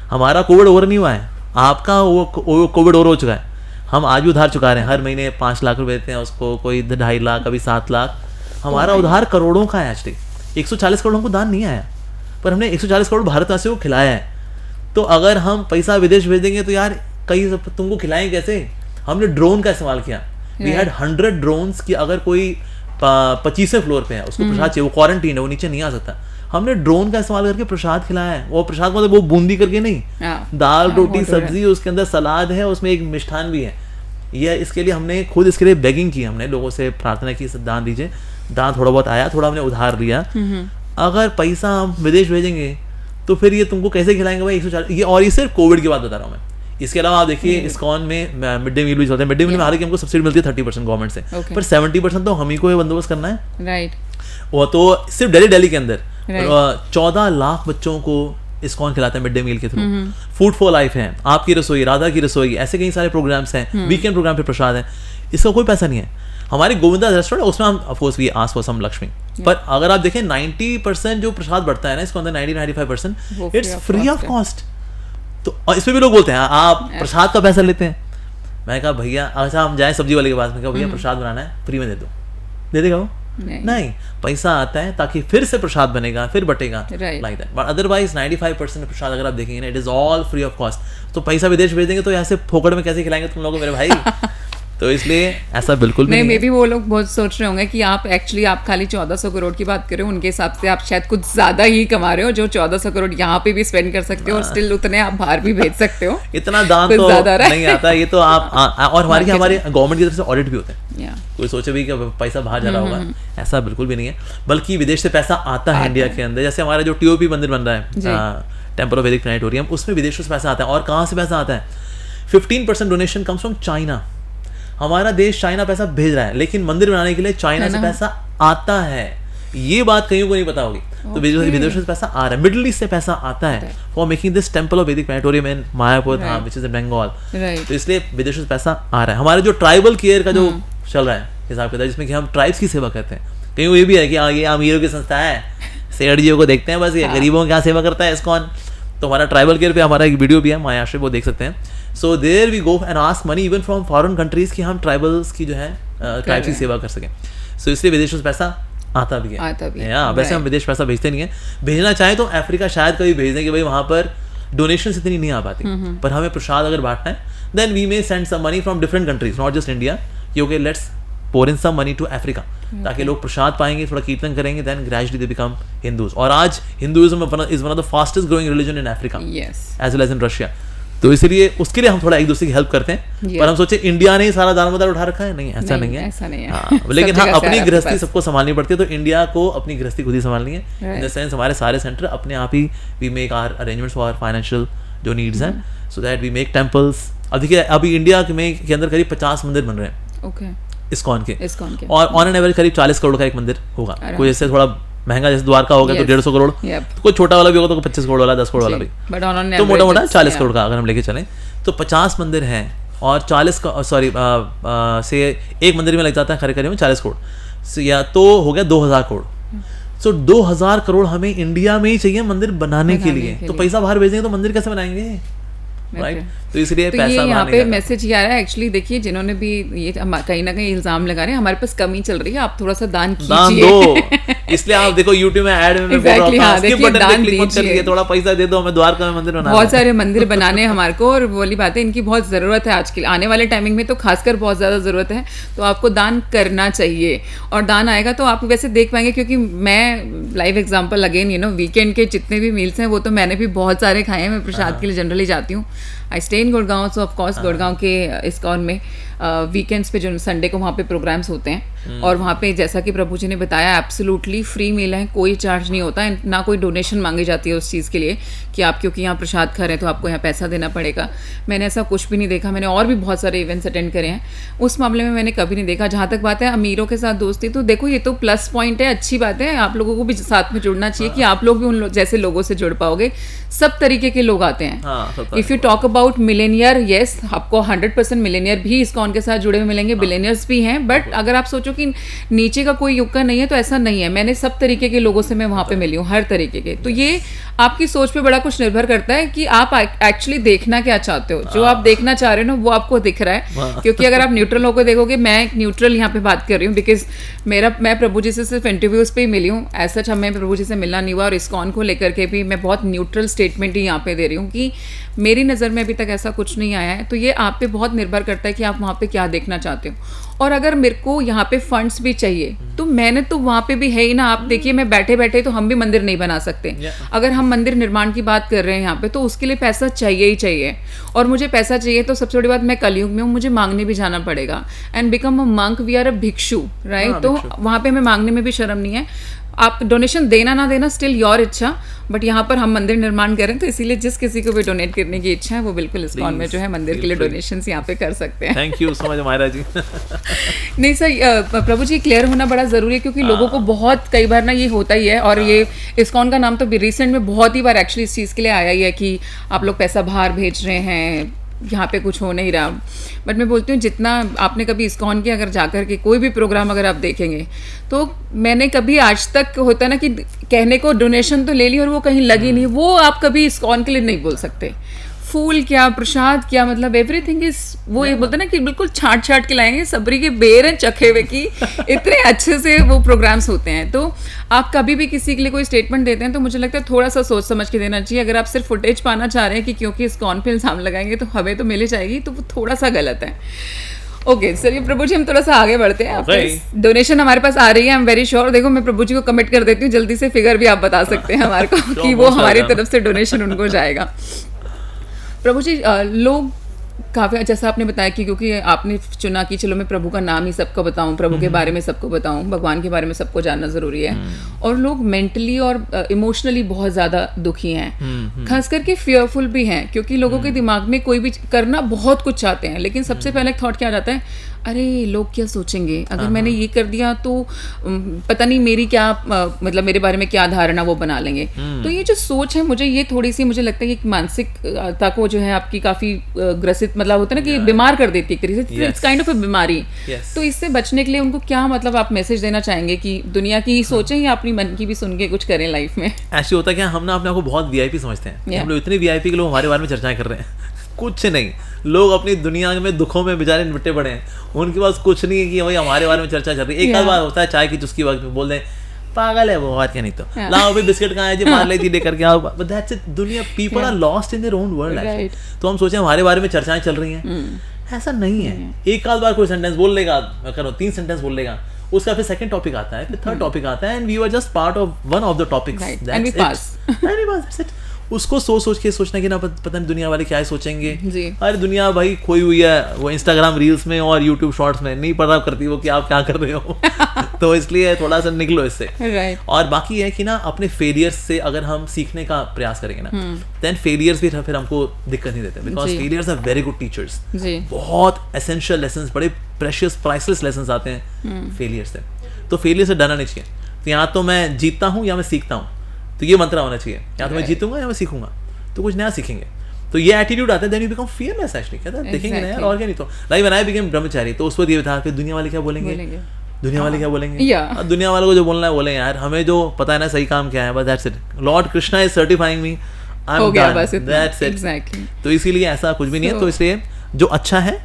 हमारा कोविड ओवर नहीं हुआ है, आपका वो कोविड ओवर हो चुका है। हम आज भी उधार चुका रहे हैं, हर महीने 5 लाख रुपए देते हैं उसको, कोई 2.5 लाख, कभी 7 लाख। हमारा उधार करोड़ों का है। एक्चुअली 140 करोड़ हमको दान नहीं आया, पर हमने 140 करोड़ भारतवासियों को खिलाया है। तो अगर हम पैसा विदेश भेज देंगे तो यार कई तुमको खिलाएं कैसे? हमने ड्रोन का इस्तेमाल किया। वी हैड 100 ड्रोन्स की, अगर कोई 25वें फ्लोर पे है उसको प्रसाद चाहिए, वो क्वारंटीन है, वो नीचे नहीं आ सकता, हमने ड्रोन का इस्तेमाल करके प्रसाद खिलाया है। वो प्रसाद मतलब वो बूंदी करके नहीं, दाल रोटी सब्जी, उसके अंदर सलाद है, उसमें एक मिष्ठान भी है। ये इसके लिए हमने खुद इसके लिए बेगिंग की, हमने लोगों से प्रार्थना की दान दीजिए। दान थोड़ा बहुत आया, थोड़ा हमने उधार लिया। अगर पैसा हम विदेश भेजेंगे तो फिर ये तुमको कैसे खिलाएंगे भाई 140? ये और ये सिर्फ कोविड की बात बता रहा हूँ मैं। इसके अलावा आप देखिए इस्कॉन में मिड डे मील भी चलते हैं। मिड डे मील में हालांकि हमको सब्सिडी मिलती है 30% गवर्नमेंट से, पर 70% तो हम ही को बंदोबस्त करना है। राइट। वो तो सिर्फ दिल्ली के अंदर 14 लाख बच्चों को इस्कॉन खिलाते हैं मिड डे मील के थ्रू। फूड फॉर लाइफ है, आपकी रसोई, राधा की रसोई, ऐसे कई सारे प्रोग्राम्स हैं, वीकेंड प्रोग्राम पे प्रसाद है। इसका कोई पैसा नहीं है। हमारे गोविंदा रेस्टोरेंट उसमें हम of course we ask for some Lakshmi, पर अगर आप देखें 90% जो प्रसाद बढ़ता है ना इसके अंदर 90-95% इट्स फ्री ऑफ कॉस्ट। तो इसमें भी लोग बोलते हैं आप प्रसाद का पैसा लेते हैं। मैं कहा भैया अच्छा हम जाए सब्जी वाले के पास में, कहा भैया प्रसाद बनाना है फ्री में दे दो, दे देगा वो? नहीं, पैसा आता है ताकि फिर से प्रसाद बनेगा, फिर बटेगा, लाइक दैट। बट अदरवाइज 95% प्रसाद अगर आप देखेंगे ना it is all free of cost. तो पैसा विदेश भेज देंगे तो ऐसे फोकट में कैसे खिलाएंगे तुम लोगों को मेरे भाई? तो इसलिए ऐसा बिल्कुल भी नहीं। मे बी वो लोग बहुत सोच रहे होंगे कि आप एक्चुअली आप खाली 1400 करोड़ की बात कर रहे हो, उनके हिसाब से आप शायद कुछ ज्यादा ही कमा रहे हो, जो 1400 करोड़ यहाँ पे भी स्पेंड कर सकते हो और स्टिल उतने आप बाहर भी भेज सकते हो। इतना दान तो नहीं आता, ये तो आप और हमारे गवर्नमेंट की तरफ से ऑडिट भी होते हैं। कोई सोचे भी कि पैसा बाहर जा रहा होगा, ऐसा बिल्कुल भी नहीं है। बल्कि विदेश से पैसा आता है इंडिया के अंदर। जैसे हमारा जो टीओपी मंदिर बन रहा है टेम्पल ऑफ वैदिक प्लैनेटोरियम, उसमें विदेशों से पैसा आता है। और कहाँ से पैसा आता है? 15% डोनेशन कम्स फ्रॉम चाइना। हमारा देश चाइना पैसा भेज रहा है, लेकिन मंदिर बनाने के लिए चाइना से पैसा आता है। ये बात कहीं को नहीं पता होगी। तो विदेशों से पैसा आ रहा है, मिडिल ईस्ट से पैसा आता है for making this temple of Vedic planetarium in Mayapur which is in Bengal. तो इसलिए विदेशों से पैसा आ रहा है। हमारे जो ट्राइबल केयर का जो चल रहा है हिसाब किताब, जिसमें कि हम ट्राइब्स की सेवा करते हैं, कहीं ये भी है कि ये अमीरों की संस्था है, सेठ जियों को देखते हैं बस, ये गरीबों की क्या सेवा करता है इस्कॉन। तो हमारा ट्राइबल केयर पे हमारा एक वीडियो भी है मायाश्री, वो देख सकते हैं। So there we go and ask money even from foreign countries कि हम ट्राइबल्स की जो है ट्राइब्स की सेवा कर सकें। सो इसलिए विदेशों से पैसा आता भी है। वैसे हम विदेश पैसा भेजते नहीं है। भेजना चाहे तो अफ्रीका शायद कभी भेज दें कि भाई वहाँ पर डोनेशन इतनी नहीं आ पाती, पर हमें प्रसाद अगर बांटना है then we may send some money from different countries, not just India, कि okay let's pour in some money to Africa, ताकि लोग प्रसाद पाएंगे, थोड़ा कीर्तन करेंगे, then gradually they become Hindus. और आज Hinduism is one of the fastest growing religion in Africa, as well as in Russia. तो इसलिए उसके लिए हम थोड़ा एक दूसरे की हेल्प करते हैं, पर हम सोचे इंडिया ने ही सारा दारोमदार उठा रखा है, नहीं ऐसा नहीं है, ऐसा नहीं है। हाँ, लेकिन हाँ अपनी गृहस्थी सबको संभालनी पड़ती है, तो इंडिया को अपनी गृहस्थी खुद ही संभालनी है। इन द सेंस हमारे सारे सेंटर अपने आप ही we make our arrangements for financial जो नीड्स हैं, so that we make temples. अब देखिए अभी इंडिया के अंदर करीब 50 मंदिर बन रहे हैं इस्कॉन के, और ऑन एन एवरेज करीब 40 करोड़ का एक मंदिर होगा। कोई जैसे थोड़ा महंगा जैसे द्वारका हो गया तो 150 करोड़, तो कोई छोटा वाला भी होगा तो 25 करोड़ वाला, 10 करोड़ वाला भी, तो मोटा मोटा 40 करोड़ का अगर हम लेके चलें तो 50 मंदिर हैं, और 40 का से एक मंदिर में लग जाता है खरे खरे में 40 करोड़, या तो हो गया 2000 करोड़। सो 2000 करोड़ हमें इंडिया में ही चाहिए मंदिर बनाने के लिए, तो पैसा बाहर भेजेंगे तो मंदिर कैसे बनाएंगे, राइट? तो इसलिए पैसा ये यहाँ पे मैसेज ये आ रहा है एक्चुअली, देखिए जिन्होंने भी ये कहीं ना कहीं इल्जाम लगा रहे हैं हमारे पास कमी चल रही है, आप थोड़ा सा दान कीजिए। इसलिए आप देखो YouTube में ऐड में दान दीजिए, थोड़ा पैसा दे दो हमें द्वारका में मंदिर बनाना, बहुत सारे मंदिर बनाने हैं हमारे को, और बोली बात है इनकी बहुत ज़रूरत है आज के आने वाले टाइमिंग में, तो खासकर बहुत ज़्यादा ज़रूरत है, तो आपको दान करना चाहिए, और दान आएगा तो आप वैसे देख पाएंगे, क्योंकि मैं लाइव एग्जाम्पल अगेन वीकेंड के जितने भी मील्स हैं वो तो मैंने भी बहुत सारे खाए हैं, मैं प्रसाद के लिए जनरली जाती हूँ। I stay in Gurgaon, so of course Gurgaon के इस्कॉन में वीकेंड्स पे जो संडे को वहाँ पे प्रोग्राम्स होते हैं, और वहाँ पे जैसा कि प्रभु जी ने बताया एब्सोल्युटली फ्री मील है, कोई चार्ज नहीं होता है, ना कोई डोनेशन मांगी जाती है उस चीज़ के लिए कि आप क्योंकि यहाँ प्रसाद खा रहे हैं तो आपको यहाँ पैसा देना पड़ेगा। मैंने ऐसा कुछ भी नहीं देखा, मैंने और भी बहुत सारे इवेंट्स अटेंड करे हैं, उस मामले में मैंने कभी नहीं देखा। जहाँ तक बात है अमीरों के साथ दोस्ती, तो देखो ये तो प्लस पॉइंट है, अच्छी बात है, आप लोगों को भी साथ में जुड़ना चाहिए कि आप लोग भी उन जैसे लोगों से जुड़ पाओगे। सब तरीके के लोग आते हैं। If you talk about Millionaire, yes आपको 100% मिलेनियर भी इस्कॉन के साथ जुड़े हुए मिलेंगे, बिलेनियर्स भी हैं, बट अगर आप सोचो कि नीचे का कोई युग का नहीं है तो ऐसा नहीं है। मैंने सब तरीके के लोगों से मैं वहाँ पे मिली हूँ, हर तरीके के। तो ये आपकी सोच पे बड़ा कुछ निर्भर करता है कि आप एक्चुअली देखना क्या चाहते हो। जो आप देखना चाह रहे हो ना वो आपको दिख रहा है, क्योंकि अगर आप न्यूट्रल होकर देखोगे, मैं एक न्यूट्रल यहाँ पे बात कर रही हूँ, बिकॉज मैं प्रभु जी से सिर्फ इंटरव्यूज पे ही मिली हूँ, ऐसा हमें प्रभु जी से मिलना नहीं हुआ, और इस्कॉन को लेकर के भी मैं बहुत न्यूट्रल स्टेटमेंट ही यहाँ पे दे रही हूँ कि मेरी नज़र में अभी तक ऐसा कुछ नहीं आया है। तो ये आप पे बहुत निर्भर करता है कि आप वहाँ पे क्या देखना चाहते हो। और अगर मेरे को यहाँ पे फंड्स भी चाहिए तो मैंने तो वहाँ पे भी है ही ना। आप देखिए मैं बैठे बैठे तो हम भी मंदिर नहीं बना सकते। अगर हम मंदिर निर्माण की बात कर रहे हैं यहाँ पे, तो उसके लिए पैसा चाहिए ही चाहिए। और मुझे पैसा चाहिए तो सबसे बड़ी बात, मैं कलयुग में हूँ, मुझे मांगने भी जाना पड़ेगा। And become a monk, we are a भिक्षु, राइट? तो वहाँ पे हमें मांगने में भी शर्म नहीं है। आप डोनेशन देना ना देना स्टिल योर इच्छा, बट यहाँ पर हम मंदिर निर्माण करें तो इसीलिए जिस किसी को भी डोनेट करने की इच्छा है वो बिल्कुल इस्कॉन में जो है मंदिर के लिए डोनेशंस यहाँ पे कर सकते हैं। Thank you so much Myra ji. नहीं सर, प्रभु जी क्लियर होना बड़ा ज़रूरी है, क्योंकि लोगों को बहुत कई बार ना ये होता ही है। और ये इस्कॉन का नाम तो रिसेंट में बहुत ही बार एक्चुअली इस चीज़ के लिए आया ही है कि आप लोग पैसा बाहर भेज रहे हैं, यहाँ पे कुछ हो नहीं रहा। बट मैं बोलती हूँ जितना आपने कभी इस्कॉन के अगर जाकर के कोई भी प्रोग्राम अगर आप देखेंगे, तो मैंने कभी आज तक होता है ना कि कहने को डोनेशन तो ले ली और वो कहीं लगी नहीं, वो आप कभी इस्कॉन के लिए नहीं बोल सकते। फूल क्या, प्रसाद क्या, मतलब एवरीथिंग इज, वो ये बोलते हैं ना कि बिल्कुल छाट छाट के लाएंगे, सबरी के बेर हैं चखे हुए की, इतने अच्छे से वो प्रोग्राम्स होते हैं। तो आप कभी भी किसी के लिए कोई स्टेटमेंट देते हैं तो मुझे लगता है थोड़ा सा सोच समझ के देना चाहिए। अगर आप सिर्फ फुटेज पाना चाह रहे हैं कि क्योंकि इस्कॉन पे इल्ज़ाम लगाएंगे तो हमें तो मिल जाएगी, तो वो थोड़ा सा गलत है। ओके चलिए प्रभु जी, हम थोड़ा सा आगे बढ़ते हैं। डोनेशन हमारे पास आ रही है, आई एम वेरी श्योर। देखो मैं प्रभु जी को कमिट कर देती हूँ, जल्दी से फिगर भी आप बता सकते हैं हमारे को कि वो हमारी तरफ से डोनेशन उनको जाएगा। प्रभु जी, लोग काफ़ी, जैसा आपने बताया कि क्योंकि आपने चुना कि चलो मैं प्रभु का नाम ही सबको बताऊं, प्रभु के बारे में सबको बताऊं, भगवान के बारे में सबको जानना ज़रूरी है। और लोग मेंटली और इमोशनली बहुत ज़्यादा दुखी हैं, खास करके फियरफुल भी हैं, क्योंकि लोगों के दिमाग में कोई भी करना बहुत कुछ चाहते हैं, लेकिन सबसे पहले थॉट क्या आ जाता है, अरे लोग क्या सोचेंगे अगर मैंने ये कर दिया, तो पता नहीं मेरी क्या मतलब मेरे बारे में क्या धारणा वो बना लेंगे। तो ये जो सोच है, मुझे ये थोड़ी सी मुझे लगता है कि मानसिकता को जो है आपकी काफ़ी ग्रसित, मतलब होता है ना कि बीमार कर देती है एक तरीके से, इट्स काइंड ऑफ अ बीमारी। तो इससे बचने के लिए उनको क्या मतलब आप मैसेज देना चाहेंगे कि दुनिया की सोचें या अपनी मन की भी सुन के कुछ करें लाइफ में? ऐसे होता है क्या, हम ना अपने आप को बहुत वीआईपी समझते हैं, हम लोग इतने वीआईपी के लोग हमारे बारे में चर्चाएं कर रहे हैं। कुछ नहीं, लोग अपनी दुनिया में दुखों में बेचारे निपटे पड़े हैं, उनके पास कुछ नहीं है कि भाई हमारे बारे में चर्चा चल रही है। एक आध बार होता है चाय की चुस्की वक्त में बोल दें पागल है वो, बात क्या नहीं तो लाओ भाई बिस्किट कहाँ है जी, मार लेती लेकर के आओ, दैट्स इट। दुनिया, people are lost in their own world. तो हम सोचे हमारे बारे में चर्चाएं चल रही हैं, ऐसा नहीं है। एक आध बार कोई सेंटेंस बोल लेगा, मैं कर रहा हूँ 3 सेंटेंस बोल लेगा, उसका फिर सेकंड टॉपिक आता है, फिर थर्ड टॉपिक आता है, and we were just part of one of the topics, and we pass. उसको सोच के सोचना कि ना पता नहीं दुनिया वाले क्या सोचेंगे जी। अरे दुनिया भाई खोई हुई है वो इंस्टाग्राम रील्स में और यूट्यूब शॉर्ट्स में, नहीं पता करती वो कि आप क्या कर रहे हो तो इसलिए थोड़ा सा निकलो इससे। राइट। और बाकी है कि ना अपने फेलियर्स से अगर हम सीखने का प्रयास करेंगे ना, देन फेलियर्स भी फिर हमको दिक्कत नहीं देते, because failures are very good teachers. बहुत एसेंशियल लेसन्स, बड़े प्रेशियस प्राइसलेस लेसन्स आते हैं फेलियर से। तो फेलियर से डरना नहीं चाहिए। तो यहाँ तो मैं जीतता हूँ या मैं सीखता हूँ, तो ये मंत्र होना चाहिए, या तो मैं जीतूंगा या मैं सीखूंगा, तो कुछ नया सीखेंगे। तो ये एटीट्यूड आता है, then you become fearless actually. कहता है देखेंगे ना यार, और क्या नहीं। तो लाइक व्हेन आई बिकेम ब्रह्मचारी, तो उस वक्त ये था कि दुनिया वाले क्या बोलेंगे, दुनिया वाले क्या बोलेंगे, दुनिया वालों को जो बोलना है बोले यार, हमें जो पता है ना सही काम क्या है, बस that's it. Lord Krishna is certifying me, I am done, that's it. तो इसीलिए ऐसा कुछ भी नहीं है। तो इसलिए जो अच्छा है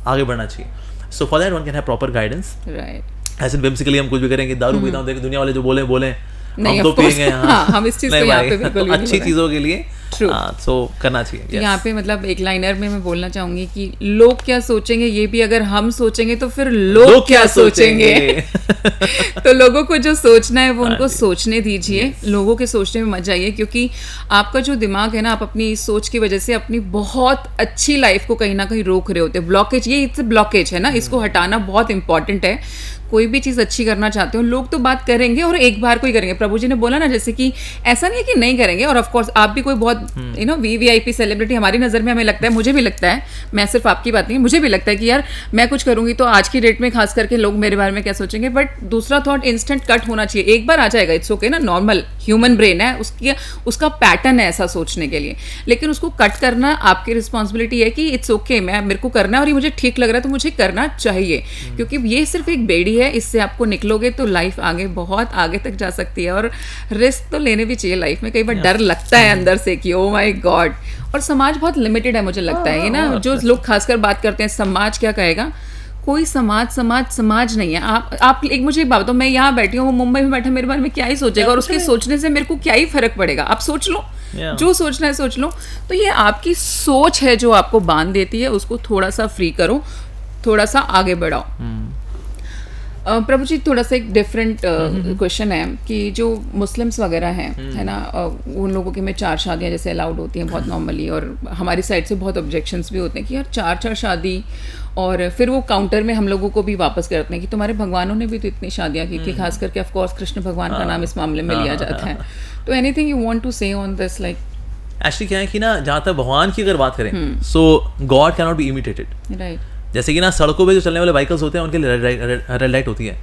आगे बढ़ना चाहिए। So for that one can have proper guidance. Right. ऐसे whimsically हम कुछ भी करेंगे, दारू पीता हूँ, दुनिया वाले जो बोले नहीं, हम तो पिएंगे, हम इस चीज को यहाँ पे बिल्कुल अच्छी चीजों के लिए सो करना चाहिए। यहाँ पे मतलब एक लाइनर में मैं बोलना चाहूंगी कि लोग क्या सोचेंगे ये भी अगर हम सोचेंगे तो फिर लोग क्या सोचेंगे तो लोगों को जो सोचना है वो उनको सोचने दीजिए, लोगों के सोचने में मत जाइए, क्योंकि आपका जो दिमाग है ना, आप अपनी सोच की वजह से अपनी बहुत अच्छी लाइफ को कहीं ना कहीं रोक रहे होते हैं। ब्लॉकेज, ये इट्स ब्लॉकेज है ना, इसको हटाना बहुत इंपॉर्टेंट है। कोई भी चीज़ अच्छी करना चाहते हो, लोग तो बात करेंगे और एक बार को ही करेंगे। प्रभु जी ने बोला ना, जैसे कि ऐसा नहीं है कि नहीं करेंगे। और ऑफ कोर्स आप भी कोई बहुत वीवीआईपी सेलिब्रिटी हमारी नज़र में हमें लगता है, मुझे भी लगता है, मैं सिर्फ आपकी बात नहीं, मुझे भी लगता है कि यार मैं कुछ करूंगी तो आज की डेट में खास करके लोग मेरे बारे में क्या सोचेंगे। बट दूसरा थॉट इंस्टेंट कट होना चाहिए, एक बार आ जाएगा, इट्स ओके ना, नॉर्मल ह्यूमन ब्रेन है, उसका पैटर्न है ऐसा सोचने के लिए। लेकिन उसको कट करना आपकी रिस्पॉन्सिबिलिटी है कि इट्स ओके, मेरे को करना है और ये मुझे ठीक लग रहा है तो मुझे करना चाहिए, क्योंकि ये सिर्फ एक बेड़ी है, इससे आपको निकलोगे तो लाइफ आगे बहुत आगे तक जा सकती है। और रिस्क तो लेने भी चाहिए लाइफ में। कई बार डर लगता है अंदर से कि ओ माय गॉड। और समाज बहुत लिमिटेड है, मुझे लगता है ये ना, जो लोग खासकर बात करते हैं समाज क्या कहेगा, कोई समाज नहीं है। आप एक मुझे एक बात बताओ, मैं यहाँ बैठी हूँ, मुंबई में बैठा, मेरे बारे में क्या ही सोचेगा और उसके सोचने से मेरे को क्या ही फर्क पड़ेगा। आप सोच लो, जो सोचना है सोच लो। तो ये आपकी सोच है जो आपको बांध देती है, उसको थोड़ा सा फ्री करो, थोड़ा सा आगे बढ़ाओ। प्रभु जी, थोड़ा सा एक डिफरेंट क्वेश्चन है कि जो मुस्लिम्स वगैरह हैं, है ना, उन लोगों के में 4 शादियां जैसे अलाउड होती हैं बहुत नॉर्मली, और हमारी साइड से बहुत ऑब्जेक्शंस भी होते हैं कि यार 4 शादी, और फिर वो काउंटर में हम लोगों को भी वापस करते हैं कि तुम्हारे भगवानों ने भी तो इतनी शादियां की थी। खास करके ऑफ कोर्स कृष्ण भगवान का नाम इस मामले में लिया जाता है। तो एनीथिंग यू वांट टू से ऑन दिस? लाइक एक्चुअली क्या है कि ना, जहाँ तक भगवान की अगर बात करें, so God can not be imitated. Right. जैसे कि ना सड़कों पे जो चलने वाले व्हीकल्स होते हैं उनके लिए रेड लाइट होती है,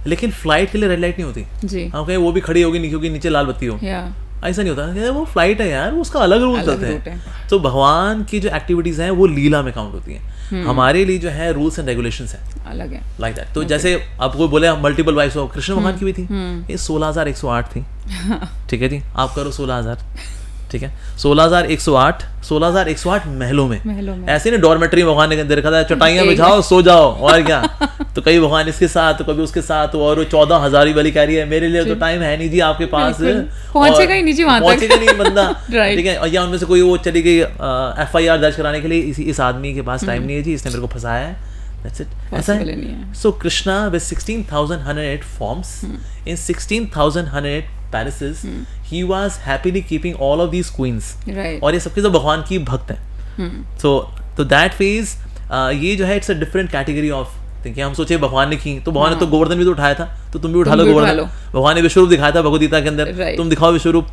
लेकिन फ्लाइट के लिए रेड लाइट नहीं होती जी। हम कहें वो भी खड़ी होगी नहीं क्योंकि नीचे लाल बत्ती हो, ऐसा नहीं होता। वो फ्लाइट है यार, उसका अलग रूल चलते हैं। तो भगवान की जो एक्टिविटीज हैं वो लीला में काउंट होती हैं, हमारे लिए जो है रूल्स एंड रेगुलेशंस हैं अलग है, लाइक दैट। तो जैसे आपको बोले मल्टीपल वाइफ्स हो, कृष्ण भगवान की भी थी, ये 16,108 थी, ठीक है जी, आप करो 16,000, ठीक है, 16,108 महलों में। ऐसे नहीं डॉर्मेटरी भगवान ने देखा था, चटाइयां बिछाओ सो जाओ, और क्या। तो कई भगवान इसके साथ, तो कभी उसके साथ, और 14,000 वाली कह रही है मेरे लिए तो टाइम है नहीं जी आपके पास, पहुंचेगा ही नहीं जी, वहां तक पहुंचेगा नहीं बंदा, ठीक है। या उनमें से कोई वो चली गई FIR दर्ज कराने के लिए, इस आदमी के पास टाइम नहीं है जी, इसने मेरे को फंसाया है, that's it, ऐसा है। So Krishna with 16,108 forms in 16,108 palaces, he was happily keeping all of these queens, right? और ये सबके सब भगवान की भक्त हैं। So that phase, ये जो है it's a different category of thing। हम सोचे भगवान ने की, तो भगवान ने तो गोवर्धन भी तो उठाया था, तो तुम भी उठा लो गोवर्धन। भगवान ने विश्वरूप दिखाया था भगवद गीता के अंदर, तुम दिखाओ विश्वरूप।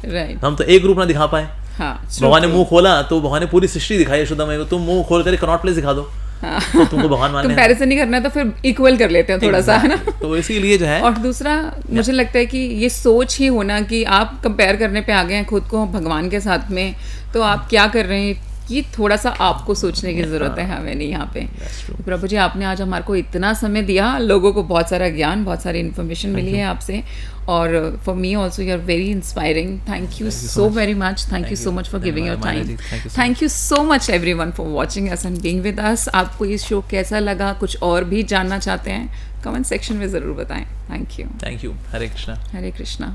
हम तो एक रूप ना दिखा पाए। भगवान ने मुंह खोला तो भगवान ने पूरी सृष्टि दिखाई, यशोदा को तुम मुंह खोल कर कनॉट प्लेस दिखा दो, तो तुमको भगवान मानना है। कंपैरिजन नहीं करना है तो फिर इक्वल कर लेते हैं थोड़ा सा, है ना। तो इसीलिए जो है, और दूसरा मुझे लगता है कि ये सोच ही होना कि आप कंपेयर करने पे आ गए हैं खुद को भगवान के साथ में, तो आप क्या कर रहे हैं, ये थोड़ा सा आपको सोचने की ज़रूरत है हमें नहीं यहाँ पे। प्रभु जी, आपने आज हमारे को इतना समय दिया, लोगों को बहुत सारा ज्ञान, बहुत सारी इन्फॉर्मेशन मिली है आपसे, और for me also you are very inspiring. Thank you so very much, thank you so much for giving your time. Thank you so much everyone for watching us and being with us. आपको ये show कैसा लगा, कुछ और भी जानना चाहते हैं, कमेंट सेक्शन में ज़रूर बताएं। Thank you. Hare Krishna. Hare Krishna.